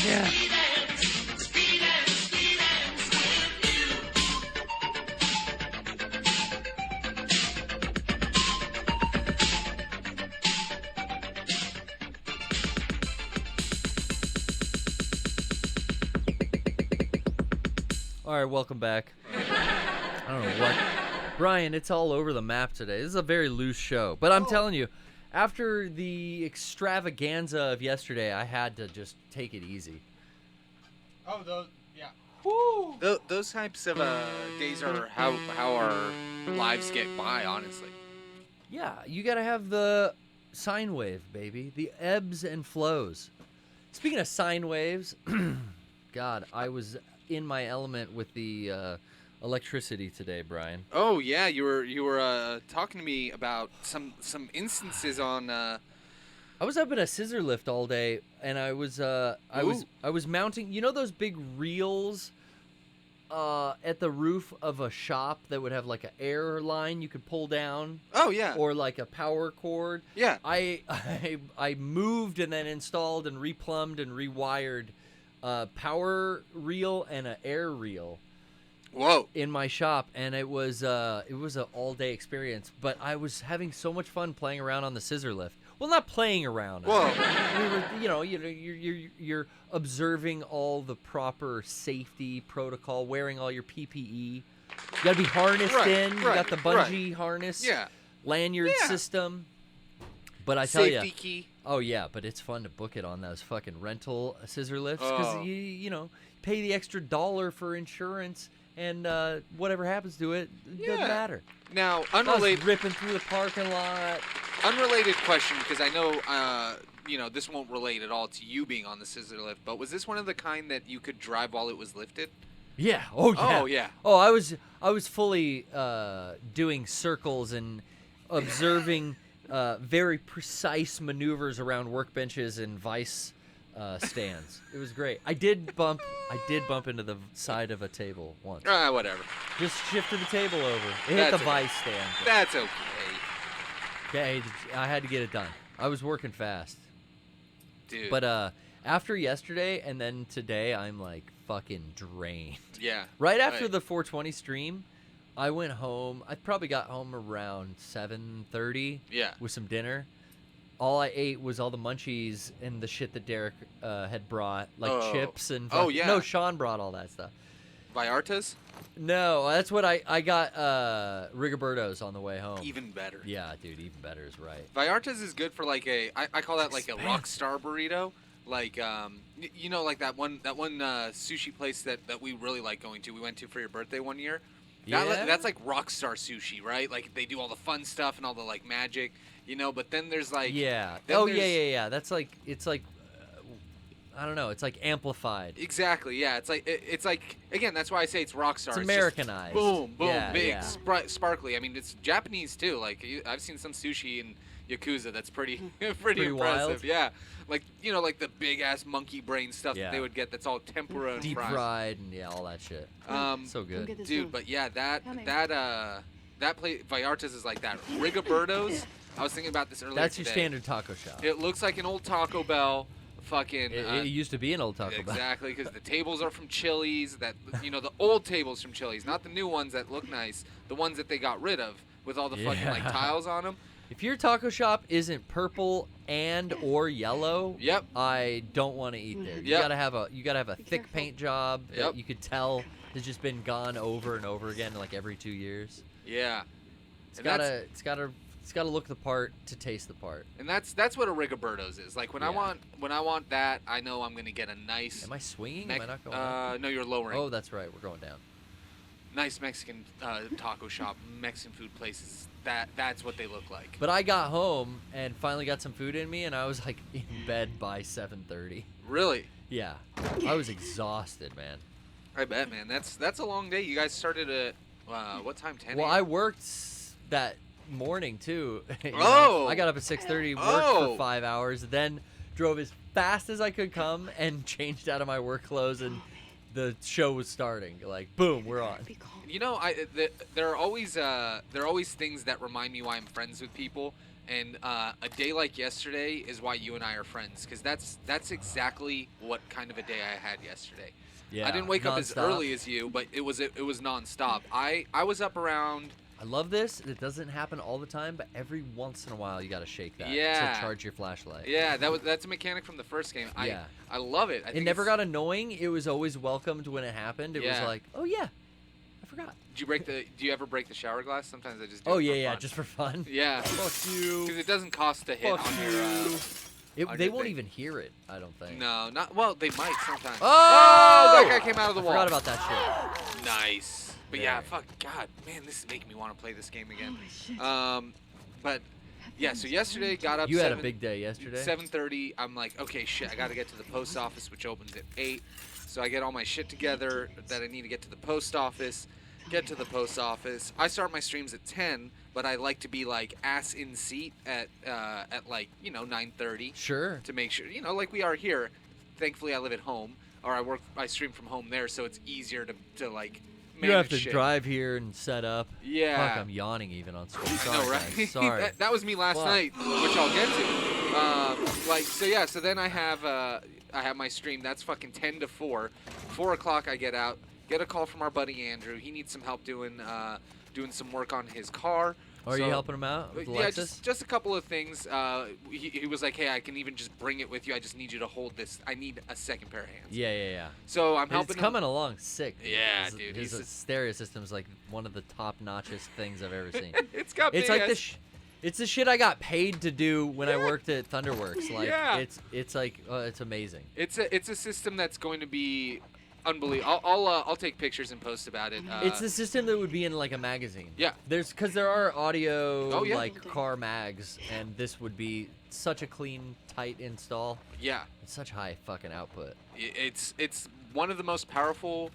Yeah. All right, welcome back. I don't know what. Brian, it's all over the map today. This is a very loose show. But I'm telling you, after the extravaganza of yesterday, I had to just take it easy. Oh, those, yeah. Woo! Those types of days are how our lives get by, honestly. Yeah, you got to have the sine wave, baby. The ebbs and flows. Speaking of sine waves, God, I was in my element with the electricity today, Brian. Oh yeah, you were talking to me about some instances on. I was up in a scissor lift all day, and I was mounting. You know those big reels at the roof of a shop that would have like an air line you could pull down? Oh yeah. Or like a power cord. Yeah. I moved and then installed and replumbed and rewired a power reel and an air reel. Whoa. In my shop, and it was an all day experience. But I was having so much fun playing around on the scissor lift. Well, not playing around. Whoa. We were, you're observing all the proper safety protocol, wearing all your PPE. You got to be harnessed in. You got the bungee harness. Yeah. Lanyard system. But I tell you, safety key. Oh yeah, but it's fun to book it on those fucking rental scissor lifts because you pay the extra $1 for insurance. And whatever happens to it, doesn't matter. Now, I was unrelated, ripping through the parking lot. Unrelated question, because I know, this won't relate at all to you being on the scissor lift. But was this one of the kind that you could drive while it was lifted? Yeah. Oh yeah. Oh yeah. Oh, I was fully doing circles and observing very precise maneuvers around workbenches and vice stands. It was great. I did bump into the side of a table once. Whatever. Just shifted the table over. It hit That's the okay. vice stand. That's okay. Okay, I had to get it done. I was working fast. Dude. But after yesterday and then today, I'm like fucking drained. Yeah. Right after the 420 stream, I went home. I probably got home around 7:30. Yeah. With some dinner. All I ate was all the munchies and the shit that Derek had brought, like chips and. Yeah. No, Sean brought all that stuff. Vallartas? No, that's what I got. Rigobertos on the way home. Even better. Yeah, dude, even better is right. Vallartas is good for like I call that like a rock star burrito. Like like that one sushi place that we really like going to. We went to for your birthday one year. That's like rock star sushi, right? Like they do all the fun stuff and all the like magic, but then there's like yeah. That's like it's like I don't know. It's like amplified. Exactly. Yeah. It's like again. That's why I say it's rock star. It's Americanized. Boom, boom, yeah, big, yeah. Sparkly. I mean, it's Japanese too. Like I've seen some sushi in Yakuza that's pretty impressive. Wild. Yeah. Like like the big ass monkey brain stuff that they would get. That's all tempura and deep fried and all that shit. So good, dude. But yeah, that place Vallartas is like that. Rigobertos. I was thinking about this earlier That's your today. standard taco shop. It looks like an old Taco Bell. Fucking. It used to be an old Taco Bell. Exactly, because the tables are from Chili's. That the old tables from Chili's, not the new ones that look nice. The ones that they got rid of with all the fucking like Yeah. tiles on them. If your taco shop isn't purple and or yellow, Yep. I don't want to eat there. You Yep. gotta have a thick paint job that Yep. you could tell has just been gone over and over again, like every 2 years. Yeah. It's And that's- gotta look the part to taste the part. And that's what a Rigoberto's is. Like when I want that, I know I'm gonna get a nice. Am I swinging? Am I not going up? No, you're lowering. Oh, that's right. We're going down. Nice Mexican taco shop, Mexican food places. That's what they look like. But I got home and finally got some food in me, and I was like in bed by 7:30. Really? Yeah, I was exhausted, man. I bet, man. That's a long day. You guys started at what time? 10 Well, a.m.? I worked that morning too. You know, Oh! I got up at 6:30, worked Oh! for 5 hours, then drove as fast as I could come and changed out of my work clothes, and the show was starting. Like, boom, we're on. You know, there are always things that remind me why I'm friends with people, and a day like yesterday is why you and I are friends, because that's exactly what kind of a day I had yesterday. Yeah, I didn't wake up as nonstop. early as you, but it was nonstop. I was up around. I love this. It doesn't happen all the time, but every once in a while you gotta shake that Yeah. to charge your flashlight. Yeah, that's a mechanic from the first game. Yeah. I love it. I It think never it's- got annoying. It was always welcomed when it happened. It was Yeah. like, oh yeah, I forgot. Do you ever break the shower glass? Sometimes I just do Oh it yeah, for yeah, fun. just for fun. Yeah. Fuck you. Because it doesn't cost to hit Fuck on you. your. on They your won't thing. even hear it. I don't think. No, not well. They might sometimes. Oh! That guy came out of the I wall. forgot about that shit. Nice. But yeah, There. fuck, God, man, this is making me want to play this game again. But yeah, so yesterday got up. You had a big day yesterday. 7:30. I'm like, okay, shit, I got to get to the post office, which opens at 8. So I get all my shit together that I need to get to the post office. Get to the post office. I start my streams at 10, but I like to be like ass in seat at like 9:30 Sure. to make sure like we are here. Thankfully, I live at home, or I stream from home there, so it's easier to like. You have manage to shit. drive here and set up. Yeah. Fuck, I'm yawning even on stream. I Sorry, know, right? guys. Sorry. that was me last Fuck. night, which I'll get to. So then I have my stream. That's fucking 10 to 4. 4 o'clock I get out. Get a call from our buddy Andrew. He needs some help doing some work on his car. Are you helping him out with Yeah, Lexus? just a couple of things. He was like, hey, I can even just bring it with you. I just need you to hold this. I need a second pair of hands. Yeah. So I'm helping It's him. coming along sick. Yeah, his, dude, His he's a- stereo system's like one of the top-notchest things I've ever seen. It's got It's big like ass- it's the shit I got paid to do when I worked at Thunderworks. Like Yeah. it's like it's amazing. It's a system that's going to be unbelievable. I'll take pictures and post about it. It's the system that would be in like a magazine. Yeah. Because there are audio Oh, yeah. like car mags, and this would be such a clean, tight install. Yeah. It's such high fucking output. It's one of the most powerful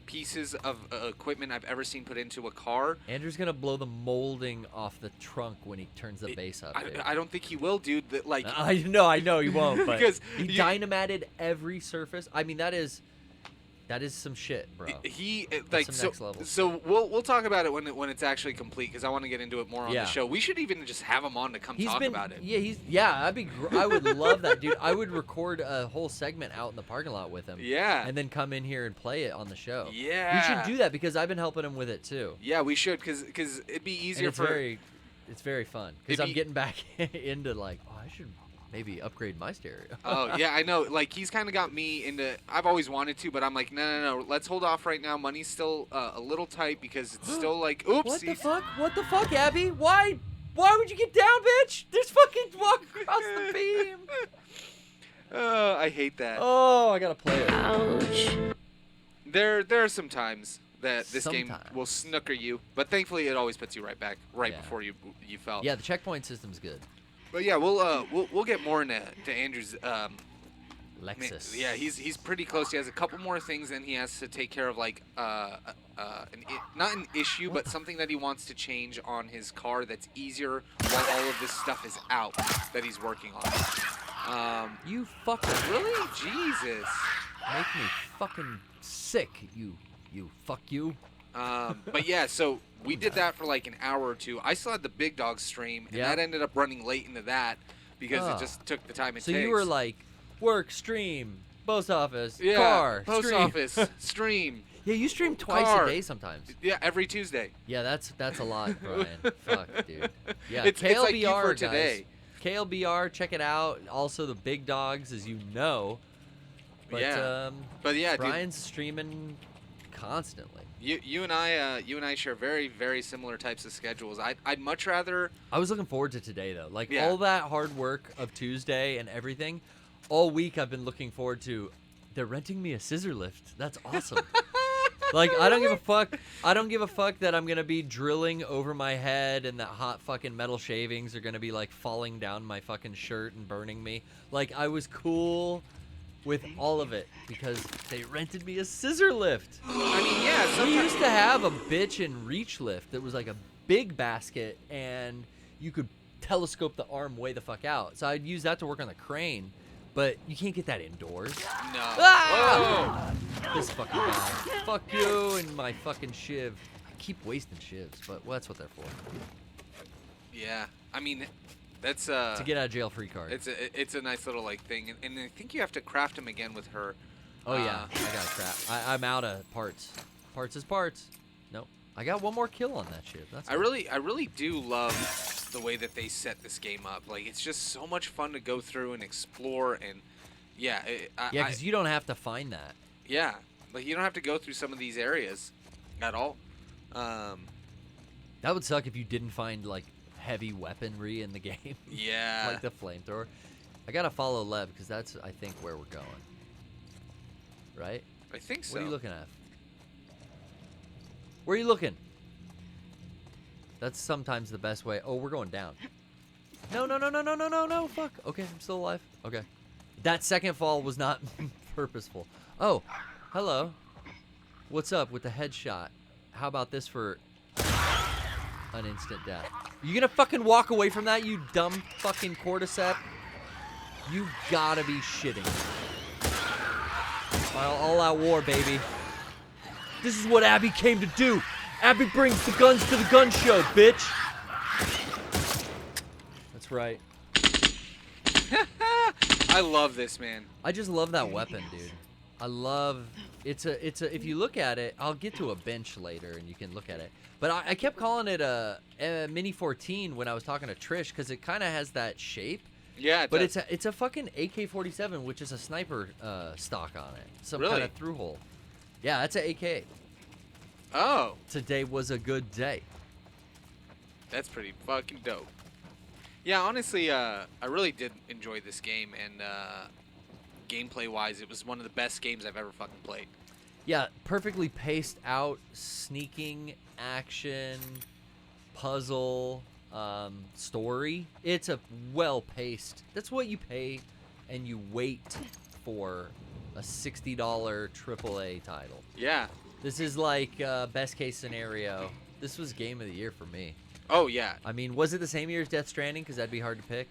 pieces of equipment I've ever seen put into a car. Andrew's gonna blow the molding off the trunk when he turns the bass up. dude. I don't think he will, dude. That like I know he won't, but Because he you- dynamated every surface. I mean, that is some shit, bro. he like some so. next level So we'll talk about it when it's actually complete, because I want to get into it more on Yeah. the show. We should even just have him on to come talk about it. Yeah, I would love that, dude. I would record a whole segment out in the parking lot with him. Yeah. And then come in here and play it on the show. Yeah. We should do that because I've been helping him with it too. Yeah, we should, because it'd be And easier it's for. it's very fun because It'd I'm be- getting back into like, oh, I should maybe upgrade my stereo. Oh yeah, I know. Like he's kind of got me into. I've always wanted to, but I'm like, no. Let's hold off right now. Money's still a little tight because it's still like, oops. What the fuck? What the fuck, Abby? Why would you get down, bitch? There's fucking walk across the beam. I hate that. Oh, I gotta play it. Ouch. There are some times that this game Sometimes. will snooker you, but thankfully it always puts you right back, right Yeah. before you fell. Yeah, the checkpoint system's good. But yeah, we'll get more into Andrew's. Lexus. Yeah, he's pretty close. He has a couple more things, and he has to take care of like not an issue, but something that he wants to change on his car that's easier while all of this stuff is out that he's working on. You fucker. Really? Jesus. Make me fucking sick, you fuck you. But yeah, so we did that for like an hour or two. I still had the big dog stream, and that ended up running late into that because it just took the time it takes. So you were like, work, stream, post office, yeah, car, post stream. office, stream. Yeah, you stream twice car. a day sometimes. Yeah, every Tuesday. Yeah, that's a lot, Brian. Fuck, dude. Yeah, It's like you KLBR, for guys. today. KLBR, check it out. Also, the big dogs, as you know. But, Yeah. But yeah, Brian's streaming constantly. you and I share very, very similar types of schedules. I'd much rather. I was looking forward to today, though. Like, Yeah. all that hard work of Tuesday and everything, all week I've been looking forward to, they're renting me a scissor lift. That's awesome. Like, I don't give a fuck. I don't give a fuck that I'm going to be drilling over my head and that hot fucking metal shavings are going to be, like, falling down my fucking shirt and burning me. Like, I was cool with all of it because they rented me a scissor lift. I mean, yeah. We Sometimes used to have a bitch and reach lift that was like a big basket and you could telescope the arm way the fuck out. So I'd use that to work on the crane, but you can't get that indoors. No. Ah! This fucking guy. Fuck you and my fucking shiv. I keep wasting shivs, but well, that's what they're for. Yeah. I mean, that's To get out of jail free card. it's a nice little like thing, and I think you have to craft them again with her. Oh yeah, I got crap. I'm out of parts. Parts is parts. Nope. I got one more kill on that shit. That's I really do love the way that they set this game up. Like, it's just so much fun to go through and explore, and yeah. yeah, because you don't have to find that. Yeah, like you don't have to go through some of these areas at all. That would suck if you didn't find like heavy weaponry in the game. Yeah. Like the flamethrower. I gotta follow Lev because that's I think where we're going. Right? I think so. What are you looking at? Where are you looking? That's sometimes the best way. Oh, we're going down. No, fuck. Okay, I'm still alive. Okay. That second fall was not purposeful. Oh, hello. What's up with the headshot? How about this for an instant death? You gonna fucking walk away from that, you dumb fucking cordyceps? You gotta be shitting. All out war, baby. This is what Abby came to do. Abby brings the guns to the gun show, bitch. That's right. I love this, man. I just love that weapon, dude. I love it's a if you look at it, I'll get to a bench later and you can look at it. But I kept calling it a Mini 14 when I was talking to Trish because it kind of has that shape. Yeah, But it's a fucking AK-47, which is a sniper stock on it. Some Really? kind of through hole. Yeah, that's an AK. Oh, Today was a good day. that's pretty fucking dope. Yeah, honestly, I really did enjoy this game, and gameplay-wise, it was one of the best games I've ever fucking played. Yeah, perfectly paced out, sneaking, action, puzzle, story. It's a well-paced. That's what you pay, and you wait for a $60 AAA title. Yeah. This is like best case scenario. This was game of the year for me. Oh, yeah. I mean, was it the same year as Death Stranding? Because that'd be hard to pick.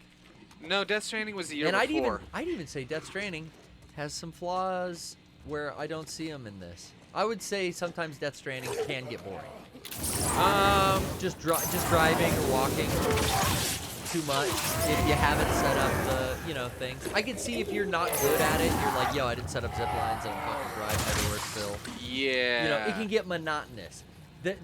No, Death Stranding was the year And before. I'd even say Death Stranding has some flaws where I don't see them in this. I would say sometimes Death Stranding can get boring. Just driving or walking too much if you haven't set up the things. I can see if you're not good at it, you're like, yo, I didn't set up zip lines and I'm fucking driving everywhere still. Yeah. It can get monotonous.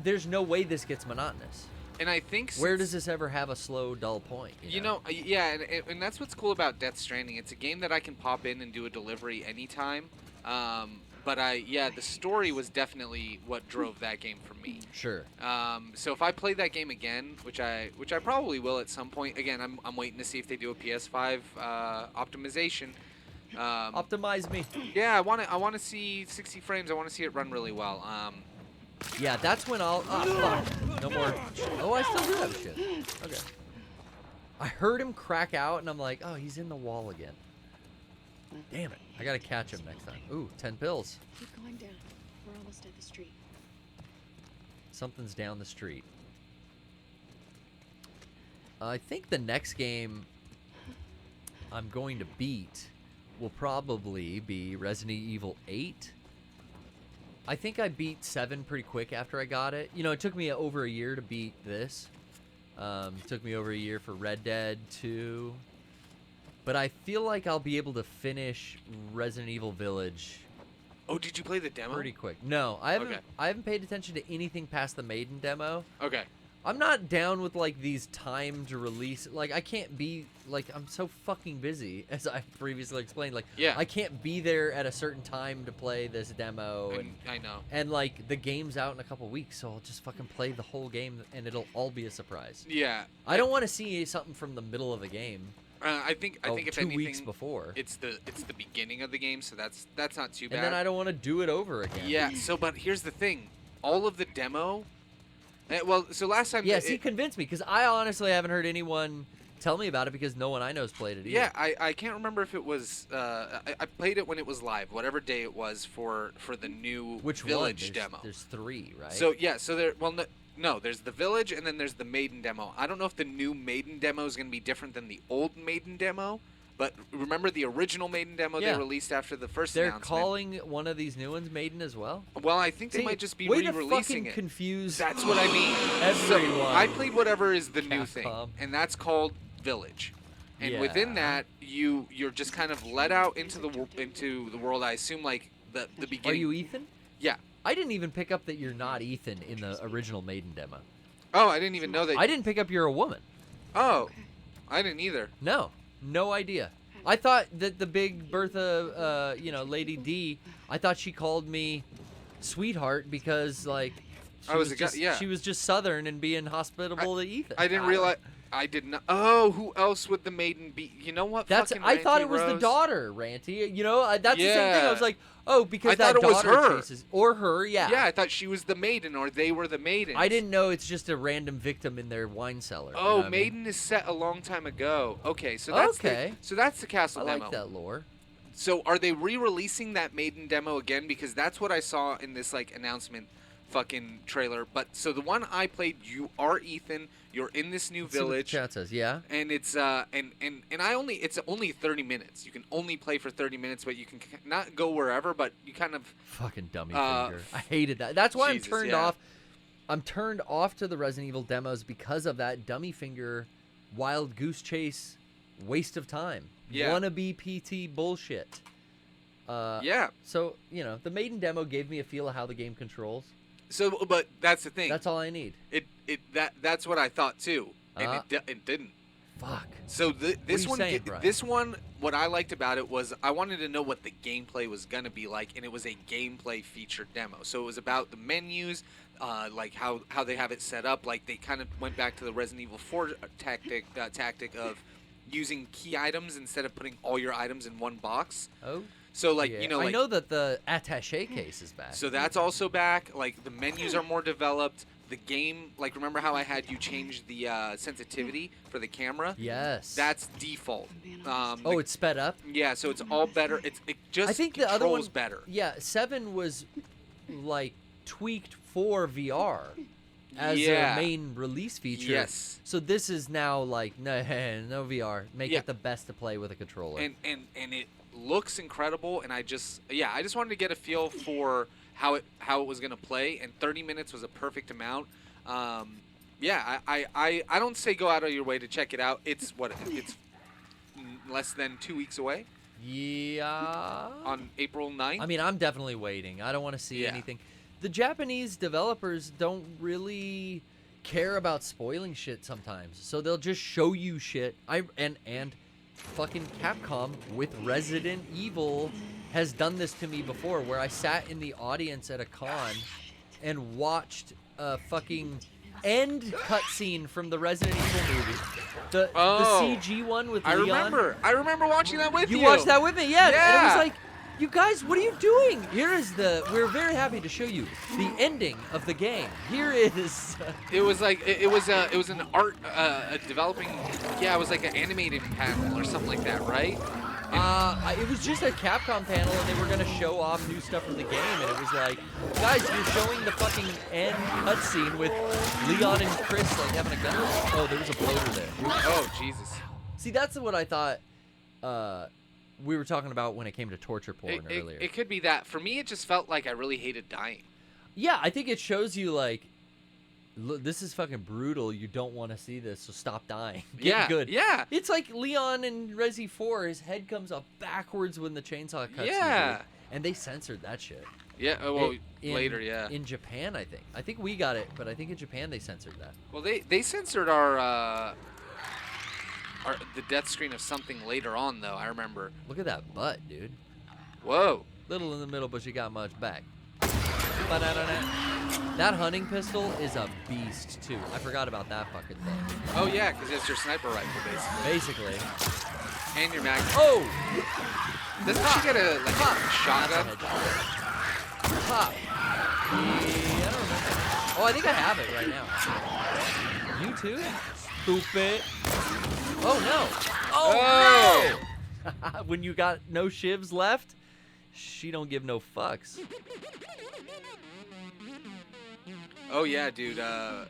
There's no way this gets monotonous. And I think Where does this ever have a slow, dull point? Yeah, and that's what's cool about Death Stranding. It's a game that I can pop in and do a delivery anytime. But the story was definitely what drove that game for me. Sure. So if I play that game again, which I probably will at some point. Again, I'm waiting to see if they do a PS5 optimization. Optimize me. Yeah, I want to see 60 frames. I want to see it run really well. Yeah, that's when I'll. Fuck. No more. Oh, I still do have shit. Okay. I heard him crack out, and I'm like, oh, he's in the wall again. Damn it. I gotta catch him next time. Ooh, 10 pills. Keep going down. We're almost at the street. Something's down the street. I think the next game I'm going to beat will probably be Resident Evil 8. I think I beat 7 pretty quick after I got it. You know, it took me over a year to beat this. It took me over a year for Red Dead 2. But I feel like I'll be able to finish Resident Evil Village. Oh, did you play the demo? Pretty quick. No, I haven't. Okay. I haven't paid attention to anything past the Maiden demo. Okay. I'm not down with like these timed release. Like I can't be like I'm so fucking busy, as I previously explained. Like Yeah. I can't be there at a certain time to play this demo. And I know. And like the game's out in a couple weeks, so I'll just fucking play the whole game, and it'll all be a surprise. Yeah. I don't want to see something from the middle of the game. I think if 2 anything, weeks before. it's the beginning of the game, so that's not too bad. And then I don't want to do it over again. Yeah. So, but here's the thing: all of the demo. Well, so last time. Yes, he convinced me because I honestly haven't heard anyone tell me about it because no one I know's played it either. Yeah, I can't remember if it was. I played it when it was live, whatever day it was for the new Which Village one? demo. There's 3, right? So yeah, so there. Well, no, there's the Village and then there's the Maiden demo. I don't know if the new Maiden demo is going to be different than the old Maiden demo, but remember the original Maiden demo Yeah. they released after the first They're announcement. calling one of these new ones Maiden as well. Well, I think they See, might just be way to re-releasing fucking it. confuse That's what I mean. everyone. So I played whatever is the new thing, Capcom. and that's called Village. And Yeah. within that, you're just kind of let out into the world. I assume like the beginning. Are you Ethan? Yeah. I didn't even pick up that you're not Ethan in the original Maiden demo. Oh, I didn't even know that. I didn't pick up you're a woman. Oh, I didn't either. No idea. I thought that the big Bertha, Lady D, I thought she called me sweetheart because like she was just Southern and being hospitable to Ethan. I didn't realize. I did not. Oh, who else would the maiden be? You know what? That's. fucking I thought Ranty it was the Rose? daughter, Ranty. You know, that's the same thing. I was Yeah. like, oh, because I that thought it was daughter her. chases or her. Yeah. Yeah, I thought she was the maiden, or they were the maiden. I didn't know it's just a random victim in their wine cellar. you know Oh, what I mean? maiden is set a long time ago. Okay, so that's Okay. the castle I demo. like that lore. So are they re-releasing that maiden demo again? Because that's what I saw in this like announcement fucking trailer. But so the one I played, you are Ethan. You're in this new Let's see what the village. chat says, yeah. And it's it's only 30 minutes. You can only play for 30 minutes, but you can not go wherever, but you kind of Fucking dummy finger. I hated that. That's why Jesus, I'm turned yeah. off. I'm turned off to the Resident Evil demos because of that dummy finger, wild goose chase, waste of time. Yeah. Wannabe PT bullshit. yeah. So, the Maiden demo gave me a feel of how the game controls. So, but that's the thing. That's all I need. That's what I thought too, and it didn't. Fuck. So this you one, saying, Brian? this one, what I liked about it was I wanted to know what the gameplay was gonna be like, and it was a gameplay featured demo. So it was about the menus, like how they have it set up. Like they kind of went back to the Resident Evil 4 tactic of using key items instead of putting all your items in one box. Oh. So like Yeah. like, I know that the attaché case is back. So that's also back. Like the menus are more developed. The game, like remember how I had you change the sensitivity for the camera? Yes. That's default. It's sped up. Yeah, so it's all better. It just I think the controls other one better. Yeah, 7 was like tweaked for VR as Yeah. a main release feature. Yes. So this is now like no VR. Make Yeah. it the best to play with a controller. And it looks incredible, and I just wanted to get a feel for how it was gonna play, and 30 minutes was a perfect amount. I don't say go out of your way to check it out. It's less than 2 weeks away yeah. on April 9th. I mean, I'm definitely waiting. I don't want to see Yeah. anything. The Japanese developers don't really care about spoiling shit sometimes, so they'll just show you shit. And fucking Capcom with Resident Evil has done this to me before, where I sat in the audience at a con and watched a fucking end cutscene from the Resident Evil movie. The CG one with Leon. I remember watching that with you. You watched that with me, yeah. And it was Yeah. like, you guys, what are you doing? We're very happy to show you the ending of the game. Here is. It was like it was an art developing. Yeah, it was like an animated panel or something like that, right? It was just a Capcom panel, and they were gonna show off new stuff from the game, and it was like, guys, you're showing the fucking end cutscene with Leon and Chris like having a gun. Oh, there was a bloater there. Oh Jesus. See, that's what I thought. we were talking about when it came to torture porn earlier. It could be that. For me, it just felt like I really hated dying. Yeah, I think it shows you like, look, this is fucking brutal. You don't want to see this, so stop dying. Get good. Yeah. It's like Leon in Resi 4. His head comes up backwards when the chainsaw cuts. Yeah. You, and they censored that shit. Yeah. Well, later. Yeah. In Japan, I think. I think we got it, but I think in Japan they censored that. Well, they censored the death screen of something later on, though. I remember. Look at that butt, dude. Whoa. Little in the middle, but she got much back. That hunting pistol is a beast, too. I forgot about that fucking thing. Oh, yeah, because it's your sniper rifle, basically. And your mag. Oh! Doesn't she get a shotgun? Pop. Yeah, I don't remember. Oh, I think I have it right now. You too? Stupid. Oh, no. Oh, no! When you got no shivs left, she don't give no fucks. Oh, yeah, dude. I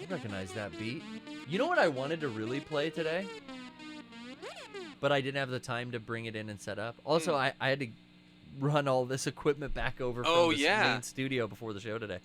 recognize that beat. You know what I wanted to really play today? But I didn't have the time to bring it in and set up. Also, I had to run all this equipment back over from the main studio before the show today.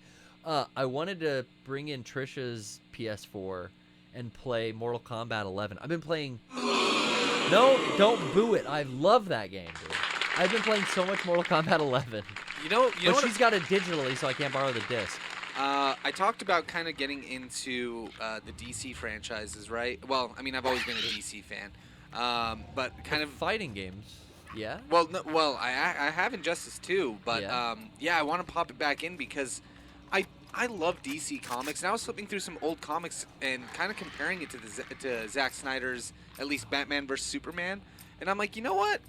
I wanted to bring in Trisha's PS4 and play Mortal Kombat 11. I've been playing... No, don't boo it. I love that game, dude. I've been playing so much Mortal Kombat 11. You know but she's got it digitally, so I can't borrow the disc. I talked about kind of getting into the DC franchises, right? Well, I mean, I've always been a DC fan, but kind of fighting games. Yeah. Well, no, I have Injustice 2, but I want to pop it back in because I love DC comics, and I was flipping through some old comics and kind of comparing it to Zack Snyder's at least Batman vs Superman, and I'm like, you know what?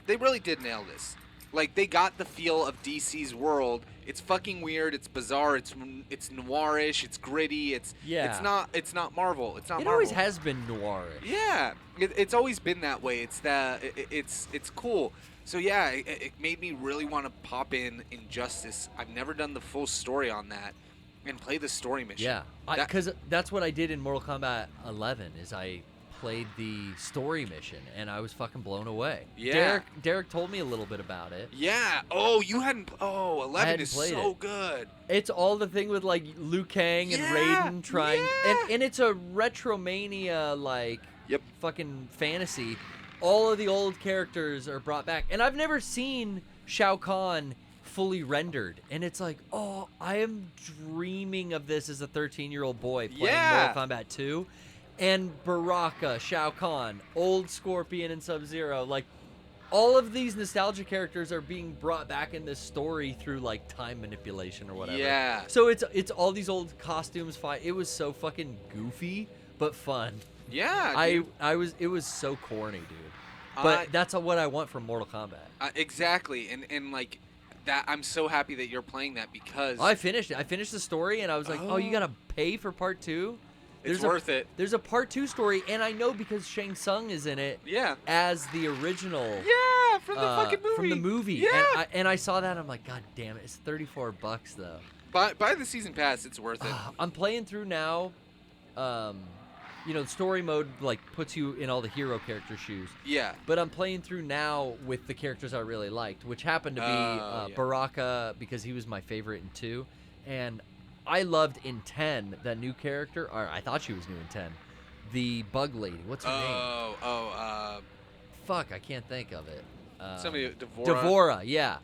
They really did nail this. Like, they got the feel of DC's world. It's fucking weird. It's bizarre. It's noirish. It's gritty. It's not Marvel. It's not Marvel. It always has been noirish. Yeah, it's always been that way. It's cool. So yeah, it made me really want to pop in Injustice. I've never done the full story on that and play the story mission. Yeah, because that's what I did in Mortal Kombat 11. Is I played the story mission, and I was fucking blown away. Yeah. Derek told me a little bit about it. Yeah. Oh, you hadn't... Oh, 11 is so it. good. It's all the thing with, like, Liu Kang and Raiden trying... Yeah. And it's a Retromania, like, fucking fantasy. All of the old characters are brought back. And I've never seen Shao Kahn fully rendered. And it's like, oh, I am dreaming of this as a 13-year-old boy playing Mortal Kombat 2. And Baraka, Shao Kahn, old Scorpion and Sub-Zero, like, all of these nostalgia characters are being brought back in this story through, like, time manipulation or whatever. Yeah. So it's all these old costumes fight. It was so fucking goofy, but fun. Yeah, it was so corny, dude. But that's what I want from Mortal Kombat. Exactly, and like that, I'm so happy that you're playing that because I finished it. I finished the story, and I was like, oh you gotta pay for part 2. It's worth it. There's a part 2 story, and I know because Shang Tsung is in it. Yeah. As the original. Yeah, from the fucking movie. From the movie. Yeah. And I saw that, and I'm like, God damn it! It's $34 though. Buy the season pass. It's worth it. I'm playing through now. You know, the story mode like puts you in all the hero character shoes. Yeah. But I'm playing through now with the characters I really liked, which happened to be Baraka because he was my favorite in 2, and I loved in 10 that new character. Or I thought she was new in 10. The bug lady. What's her name? Fuck, I can't think of it. Somebody, Devora. Devora, yeah.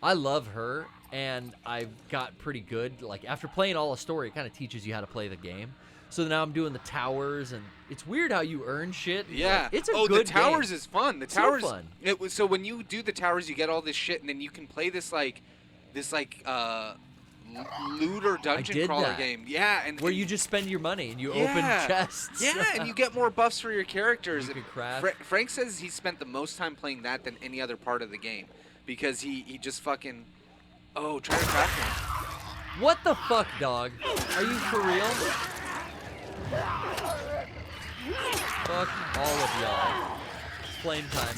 I love her, and I've got pretty good. Like, after playing all the story, it kind of teaches you how to play the game. So now I'm doing the towers, and it's weird how you earn shit. Yeah. Like, it's a good the towers game. is fun. The So towers. fun. So when you do the towers, you get all this shit, and then you can play this loot or dungeon crawler game. Yeah, and where you just spend your money and you open chests. Yeah, and you get more buffs for your characters. You can craft. Frank says he spent the most time playing that than any other part of the game because he just fucking try to craft one. What the fuck, dog? Are you for real? Fuck all of y'all. It's flame time.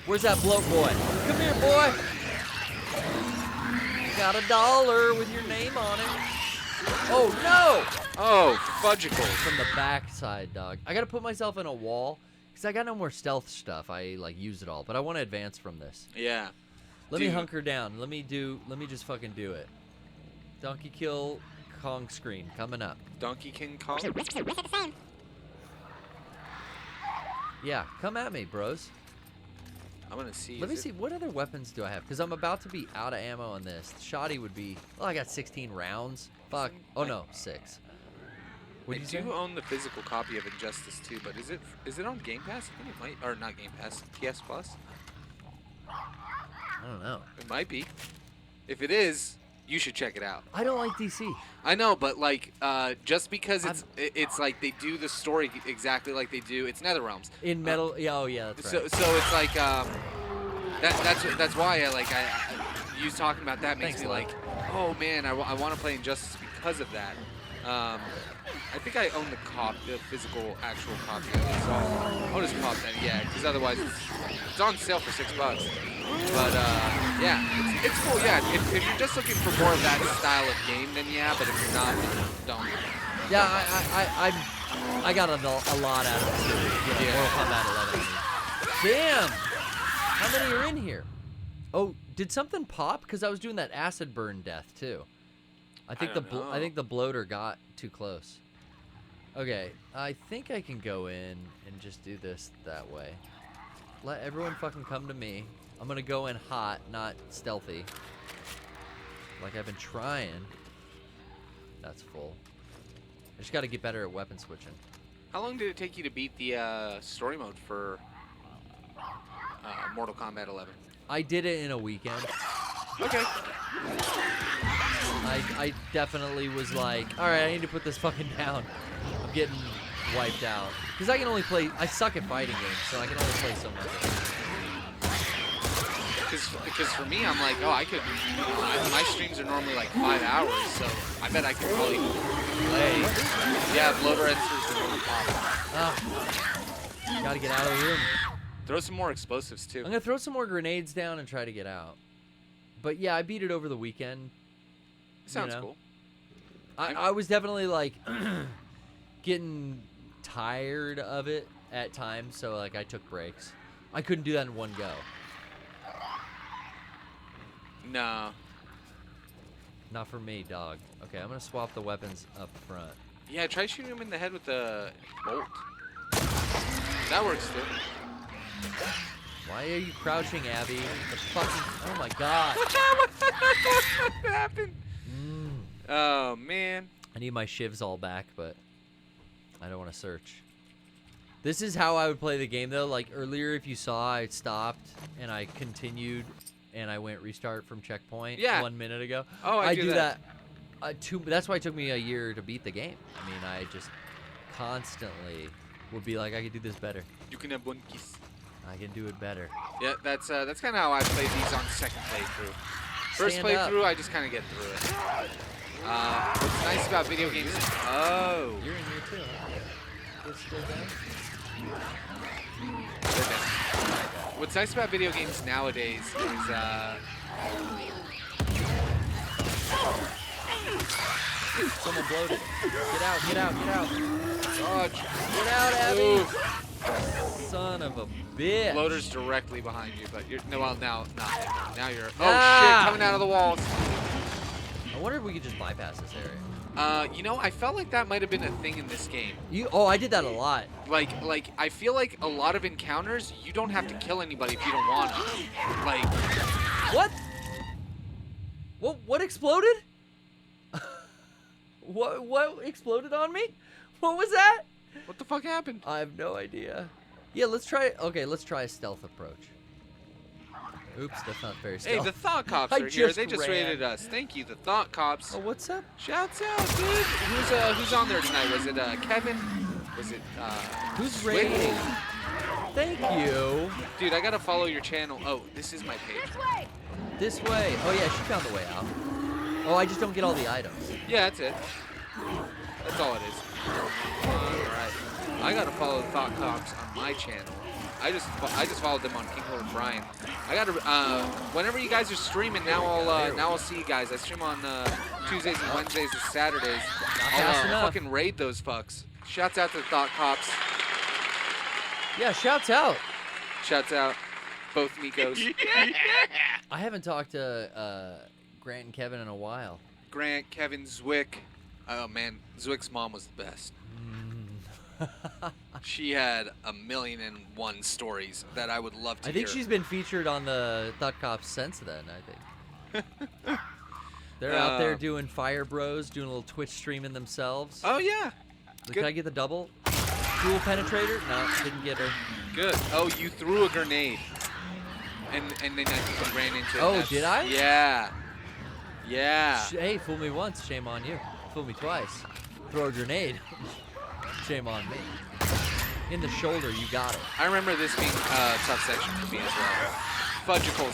Where's that bloat boy? Come here, boy. Got $1 with your name on it. Oh no! Oh, fudgicle. From the backside, dog. I gotta put myself in a wall because I got no more stealth stuff. I like use it all, but I want to advance from this. Yeah. Let me hunker down. Let me just fucking do it. Donkey Kill Kong screen coming up. Donkey King Kong. Yeah, come at me, bros. I'm gonna see. Let me see, what other weapons do I have? Because I'm about to be out of ammo on this. Shoddy would be, well, I got 16 rounds. Fuck. Oh no, 6. I do own the physical copy of Injustice 2, but is it on Game Pass? I think it might, or not Game Pass, PS Plus. I don't know. It might be. If it is, you should check it out. I don't like DC. I know, but like, just because it's like they do the story exactly like they do, it's NetherRealms. In Metal, yeah, oh yeah, that's right. So it's like, that's why I you talking about that makes me like, oh man, I want to play Injustice because of that. I think I own the physical, actual copy of it, so I'll just pop that, yeah, because otherwise it's on sale for $6. But yeah, it's cool. Yeah, if you're just looking for more of that style of game, then yeah. But if you're not, then don't. Yeah, I got a lot out of it. Yeah, Mortal Kombat 11. Damn! How many are in here? Oh, did something pop? Because I was doing that acid burn death too. I think I think the bloater got too close. Okay, I think I can go in and just do this that way. Let everyone fucking come to me. I'm gonna go in hot, not stealthy. Like I've been trying. That's full. I just gotta get better at weapon switching. How long did it take you to beat the story mode for Mortal Kombat 11? I did it in a weekend. Okay. I definitely was like, alright, I need to put this fucking down. I'm getting wiped out. Because I can only play, I suck at fighting games, so I can only play so much. Because for me, I'm like, oh, I could, my streams are normally like 5 hours, so I bet I could probably play. Yeah, bloater enters the room pop. Gotta get out of the room. Throw some more explosives too. I'm gonna throw some more grenades down and try to get out. But yeah, I beat it over the weekend. Sounds cool. I was definitely like getting tired of it at times, so like I took breaks. I couldn't do that in one go. No. Not for me, dog. Okay, I'm gonna swap the weapons up front. Yeah, try shooting him in the head with the bolt. That works too. Why are you crouching, Abby? The fucking, oh my god. What happened? Oh man. I need my shivs all back, but I don't want to search. This is how I would play the game though. Like earlier, if you saw, I stopped and I continued and I went restart from checkpoint 1 minute ago. Oh, I do that. That's why it took me a year to beat the game. I mean, I just constantly would be like, I could do this better. You can have one kiss. I can do it better. Yeah, that's kind of how I play these on second playthrough. First playthrough, I just kind of get through it. What's nice about video games? Oh, you're in here too. Huh? Still down? What's nice about video games nowadays is someone bloated. Get out! Get out! Get out! Oh, get out, Abby! Ooh. Son of a bitch! Bloater's directly behind you, but you're no. Well, now you're. Oh shit! Coming out of the walls. I wonder if we could just bypass this area. You know, I felt like that might have been a thing in this game. I did that a lot. Like, I feel like a lot of encounters, you don't have to kill anybody if you don't want to. Like, what? What exploded? What exploded on me? What was that? What the fuck happened? I have no idea. Yeah, let's try. Okay, let's try a stealth approach. Oops, that's not very stealth. Hey, the Thought Cops are here. They just raided us. Thank you, the Thought Cops. Oh, what's up? Shouts out, dude. Who's on there tonight? Was it Kevin? Was it who's raiding? Thank you. Dude, I gotta follow your channel. Oh, this is my page. This way. Oh yeah, she found the way out. Oh, I just don't get all the items. Yeah, that's it. That's all it is. Alright. I gotta follow the Thought Cops on my channel. I just followed them on Garrett and Bryan. I gotta whenever you guys are streaming now, I'll see you guys. I stream on Tuesdays and Wednesdays and Saturdays. fast enough. Fucking raid those fucks. Shouts out to the Thought Cops. Yeah, shouts out. Shouts out. Both Nikos. I haven't talked to Grant and Kevin in a while. Grant, Kevin, Zwick. Oh man, Zwick's mom was the best. She had 1,000,001 stories that I would love to hear. I think she's been featured on the Thought Cops since then, I think. They're out there doing Fire Bros, doing a little Twitch streaming themselves. Oh yeah. Can I get the double? Dual penetrator? No, didn't get her. Good. Oh, you threw a grenade. And then I think you ran into it. Oh, did I? Yeah. Yeah. Hey, fool me once, shame on you. Fool me twice. Throw a grenade. Shame on me. In the shoulder, you got it. I remember this being a tough section for me as well. Fudgicles.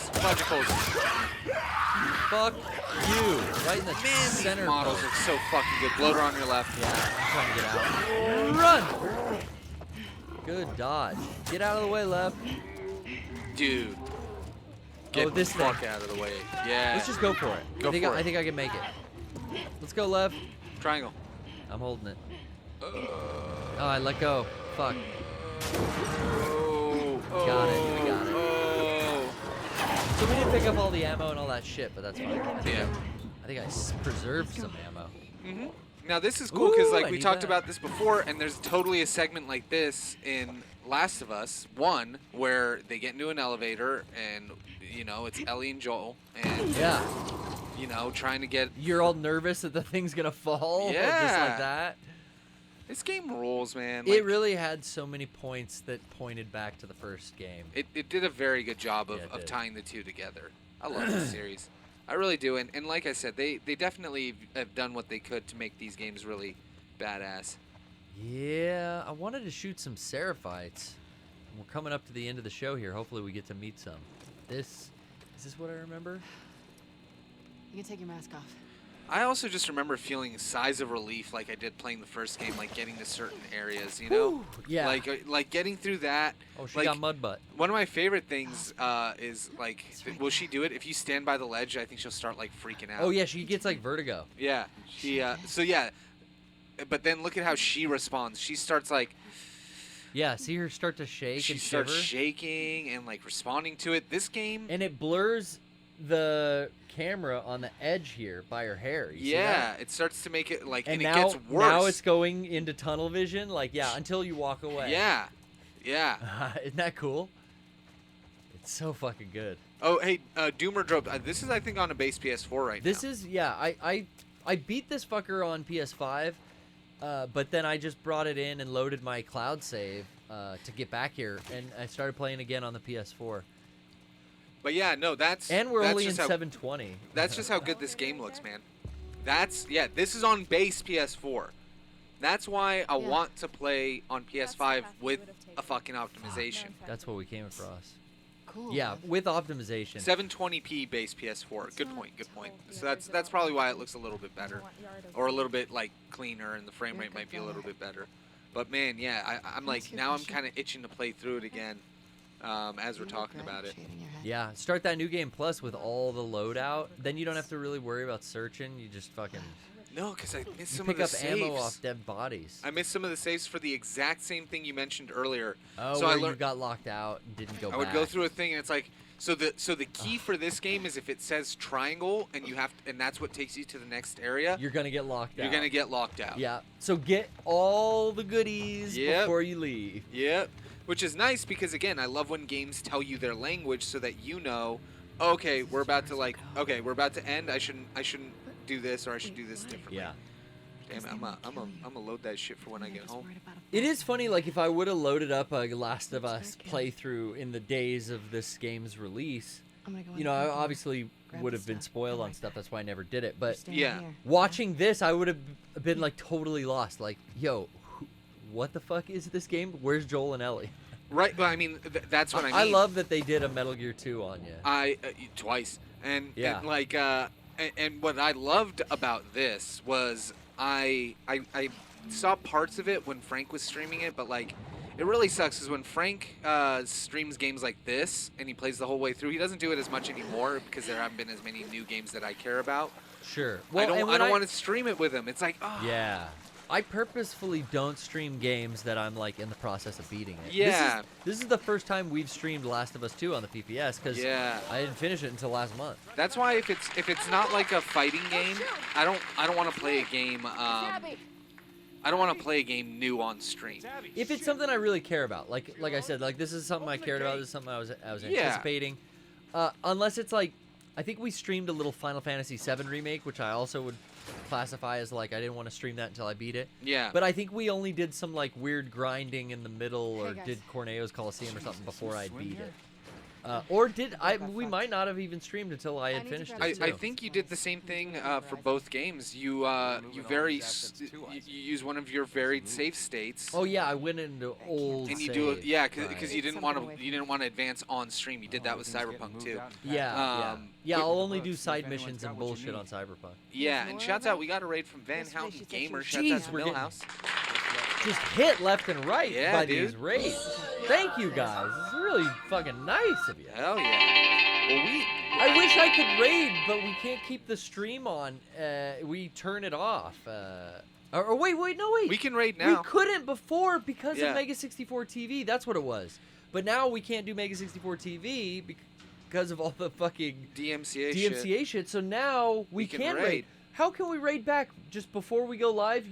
Fuck you. Right in the center. These models are so fucking good. Bloater on your left. Yeah, I'm trying to get out. Run! Good dodge. Get out of the way, left. Dude. Get this the fuck out of the way. Yeah. Let's just go for it. Go for it. I think I can make it. Let's go left. Triangle. I'm holding it. Oh, I let go. Fuck. Got it. We got it. So we didn't pick up all the ammo and all that shit, but that's fine. I think I preserved some ammo. Mm-hmm. Now this is cool because Ooh, like I we need talked that. about this before, and there's totally a segment like this in Last of Us 1 where they get into an elevator and you know it's Ellie and Joel and Yeah. you know trying to get. You're all nervous that the thing's gonna fall. Yeah. Just like that. This game rules, man. It really had so many points that pointed back to the first game. It did a very good job Yeah, it of did. tying the two together. I love this series. I really do. And like I said, they definitely have done what they could to make these games really badass. Yeah, I wanted to shoot some Seraphites. We're coming up to the end of the show here. Hopefully we get to meet some. Is this what I remember? You can take your mask off. I also just remember feeling sighs of relief like I did playing the first game, like getting to certain areas, you know? Whew, yeah. Like getting through that. Oh, she like, got mud butt. One of my favorite things is like, will she do it? If you stand by the ledge, I think she'll start like freaking out. Oh yeah, she gets like vertigo. Yeah. She. So yeah. But then look at how she responds. She starts like. Yeah, see her start to shake She and starts shiver. shaking and like responding to it. This game. And it blurs the camera on the edge here by her hair. You see Yeah, that? it starts to make it like, and now, it gets worse. now it's going into tunnel vision. Like, yeah, until you walk away. Yeah. Yeah. Isn't that cool? It's so fucking good. Oh, hey, Doomer Drope. This is, I think, on a base PS4 right now. This is, yeah, I beat this fucker on PS5, but then I just brought it in and loaded my cloud save to get back here, and I started playing again on the PS4. But yeah, no, that's. And we're that's only in just how, 720. That's just how good this game looks, man. Yeah, this is on base PS4. That's why I want to play on PS5 with a fucking optimization. That's what we came across. Cool. Yeah, with optimization. 720p base PS4. Good point. Good point. So that's probably why it looks a little bit better, or a little bit like cleaner, and the frame rate might be a little bit better. But man, yeah, I'm like now I'm kind of itching to play through it again, as we're talking about it. Yeah, start that new game plus with all the loadout. Then you don't have to really worry about searching. You just fucking No, because I missed some pick of the up saves. ammo off dead bodies. I missed some of the saves for the exact same thing you mentioned earlier. Oh, so where I you learned. got locked out and didn't go I back. would go through a thing, and it's like, so the key for this game is if it says triangle, and you have, and that's what takes you to the next area. You're gonna get locked out. You're gonna get locked out. Yeah. So get all the goodies Yep. before you leave. Yep. Which is nice because again, I love when games tell you their language so that you know, okay, we're about to end. I shouldn't do this, or I should do this differently. Yeah. Damn it, I'm gonna load that shit for when I get home. It is funny, like if I would have loaded up a Last of Us playthrough in the days of this game's release, you know, I obviously would have been spoiled on stuff. That's why I never did it. But Yeah. watching this, I would have been like totally lost. Like, yo, what the fuck is this game? Where's Joel and Ellie? Right. Well, I mean, that's what I mean. I love that they did a Metal Gear 2 on you. Twice, and Yeah. and like and what I loved about this was I saw parts of it when Frank was streaming it, but like it really sucks is when Frank streams games like this and he plays the whole way through. He doesn't do it as much anymore because there haven't been as many new games that I care about. Sure. I and don't when want to stream it with him. It's like, oh. Yeah. I purposefully don't stream games that I'm like in the process of beating it. Yeah. This is the first time we've streamed Last of Us 2 on the PPS because I didn't finish it until last month. That's why if it's not like a fighting game, I don't want to play a game. I don't want to play a game new on stream. If it's something I really care about, like I said, like this is something I cared about. This is something I was anticipating. Unless it's like, I think we streamed a little Final Fantasy VII remake, which I also would classify as like I didn't want to stream that until I beat it. Yeah. But I think we only did some like weird grinding in the middle, or did Corneo's Coliseum or something before I beat it. Or did I? We might not have even streamed until I had finished it. I think you did the same thing for both games. You use one of your varied save states. Oh yeah, I went into old. And you do it, yeah, because you didn't want to advance on stream. You did that with Cyberpunk too. Yeah. I'll only do side missions and bullshit on Cyberpunk. Yeah, and shouts out, we got a raid from Van Houten Gamer. Shouts out to Millhouse. Just hit left and right by dude. these raids. Thank you guys. This is really fucking nice of you. Hell yeah. Well, I wish I could raid, but we can't keep the stream on. We turn it off. Wait. We can raid now. We couldn't before because of Mega 64 TV. That's what it was. But now we can't do Mega 64 TV because of all the fucking DMCA shit. So now we can raid. How can we raid back just before we go live?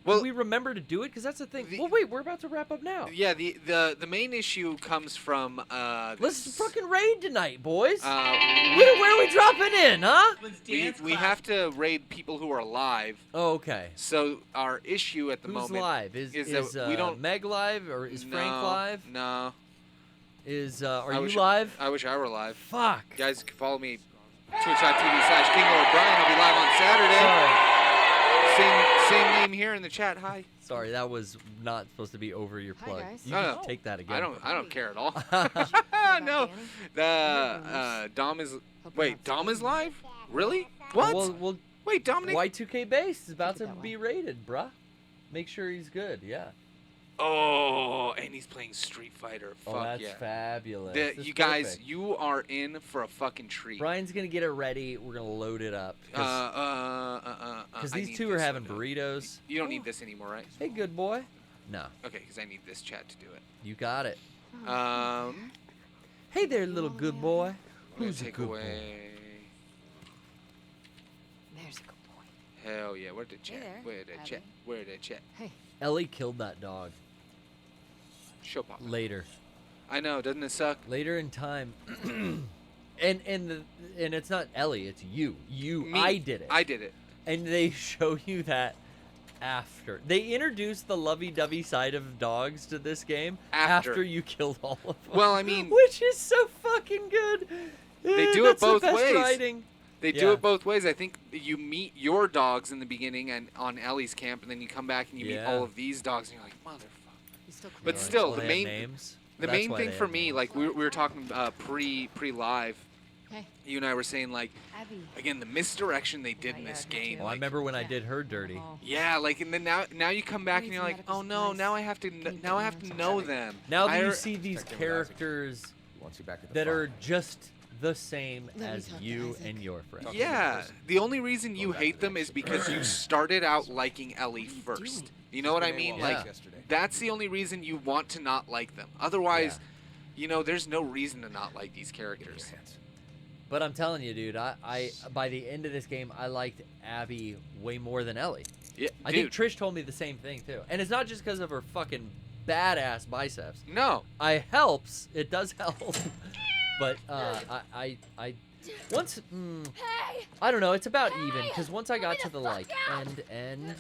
Will we remember to do it? Because that's the thing. Well, wait, we're about to wrap up now. Yeah, the main issue comes from... Let's fucking raid tonight, boys. Where are we dropping in, huh? We have to raid people who are live. Oh, okay. So our issue at the moment... Who's live? Is that we don't... Meg live, or is Frank live? No. Are you live? I wish I were live. Fuck. You guys can follow me, twitch.tv/KingLordBryan. I'll be live on Saturday. Sorry. Same name here in the chat. Hi. Sorry, that was not supposed to be over your plug. Hi, guys. You No, can no. take that again. I don't care at all. No. Dom is... Wait, Dom is live? Really? What? Well, wait, Dominic... Y2K Base is about to be raided, bruh. Make sure he's good, yeah. Oh, and he's playing Street Fighter. Fuck Oh, that's yeah. fabulous. You guys, you are in for a fucking treat. Brian's going to get it ready. We're going to load it up. Because these two are having burritos. You don't need this anymore, right? Hey, good boy. No. Okay, because I need this chat to do it. You got it. Hey there, little good boy. Who's a take good away? Boy? There's a good boy. Hell yeah! Where'd the chat? Hey there, Where'd the Abby. chat? Where'd the chat? Hey. Ellie killed that dog. Show pop. Later. I know, doesn't it suck? Later in time. and it's not Ellie, it's you. Me. I did it. I did it. And they show you that after. They introduced the lovey-dovey side of dogs to this game After you killed all of them. Well, I mean... Which is so fucking good. They do it both the best ways. writing. They do it both ways. I think you meet your dogs in the beginning and on Ellie's camp, and then you come back and you meet all of these dogs, and you're like, motherfucker. But still, the main thing for me, like we were talking pre-live, you and I were saying, like, Abby. again, the misdirection they did in this game. Oh, I remember when I did her dirty. Yeah, like, and then now you come back and you're like, oh no, now I have to know them. Now that you see these characters that are just the same as you and your friends. Yeah, the only reason you hate them is because you started out liking Ellie first. You know what I mean? Like, that's the only reason you want to not like them. Otherwise, you know, there's no reason to not like these characters. But I'm telling you, dude, I by the end of this game, I liked Abby way more than Ellie. Yeah, I think Trish told me the same thing too, and it's not just because of her fucking badass biceps. No, it does help. But I once I don't know, it's about even, because once I got to the like end,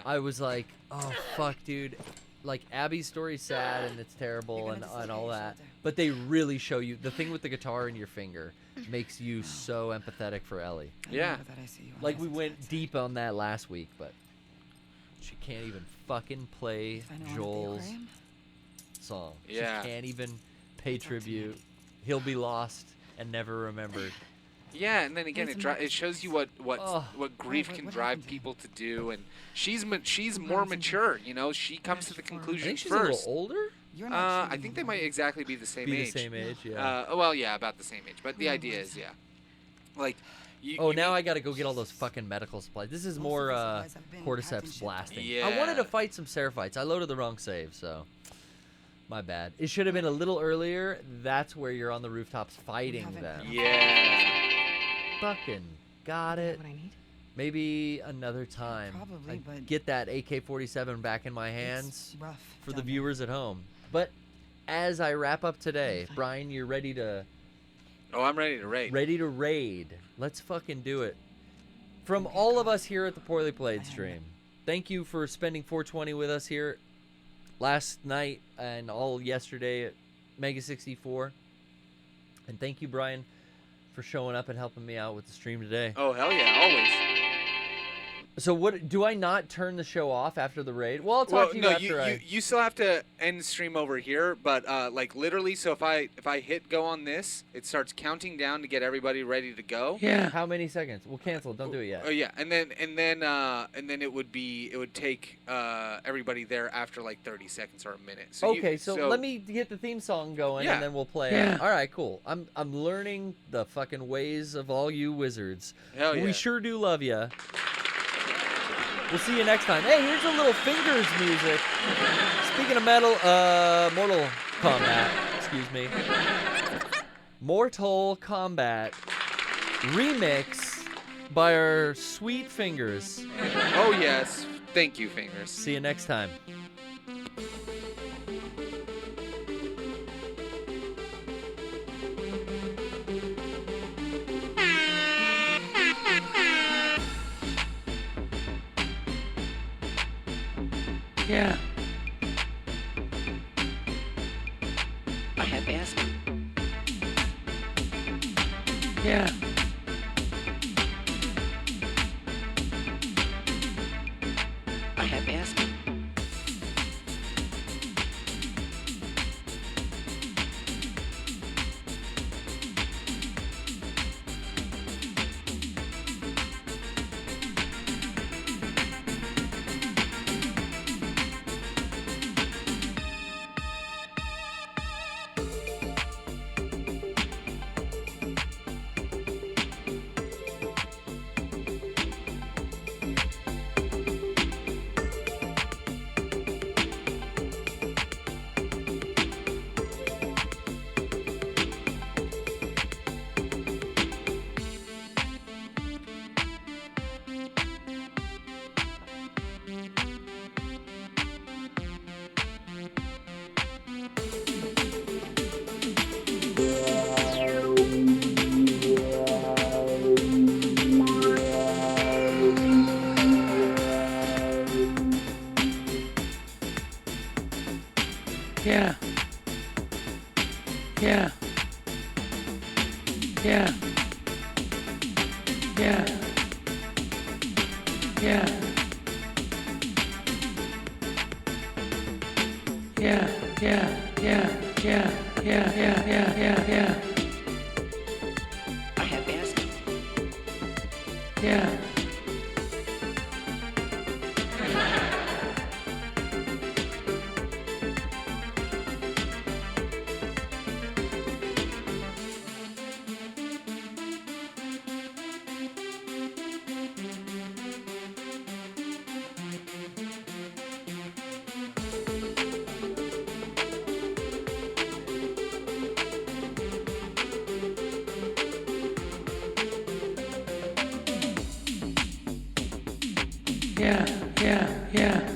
I was like, oh fuck, dude, like Abby's story's sad and it's terrible and all that, but they really show you the thing with the guitar in your finger makes you so empathetic for Ellie. Yeah, like we went deep on that last week, but she can't even fucking play Joel's song. Yeah, she can't even pay tribute. He'll be lost and never remembered. Yeah, and then again, it shows you what grief can drive people to do, and she's more mature. You know, she comes to the conclusion I think she's first. a little older. I think they might exactly be the same age. The same age, yeah. Well, yeah, about the same age. But the idea is, yeah, like Now I gotta go get all those fucking medical supplies. This is more cordyceps blasting. Yeah. I wanted to fight some seraphites. I loaded the wrong save, so my bad. It should have been a little earlier. That's where you're on the rooftops fighting them. Yeah. Fucking got it. What I need? Maybe another time. Probably, but get that AK-47 back in my hands it's rough for the down there. viewers at home. But as I wrap up today, Brian, you're ready to... Oh, I'm ready to raid. Ready to raid. Let's fucking do it. From all of us here at the Poorly Played stream, thank you for spending 420 with us here last night and all yesterday at Mega 64. And thank you, Brian, for showing up and helping me out with the stream today. Oh, hell yeah, always. So what do I not turn the show off after the raid? Well, I'll talk to you after you still have to end stream over here, but like literally, so if I hit go on this, it starts counting down to get everybody ready to go. Yeah. How many seconds? We'll cancel. Don't do it yet. Oh yeah, and then it would take everybody there after like 30 seconds or a minute. So so let me get the theme song going, Yeah. and then we'll play. Yeah. All right, cool. I'm learning the fucking ways of all you wizards. Hell yeah. We sure do love ya. We'll see you next time. Hey, here's a little fingers music. Speaking of Mortal Kombat, excuse me. Mortal Kombat remix by our sweet fingers. Oh yes, thank you, fingers. See you next time. Yeah. I have asked. Yeah. I have asked. Yeah. Yeah. Yeah. Yeah. Yeah. Yeah. Yeah. I have asked. Yeah. Yeah.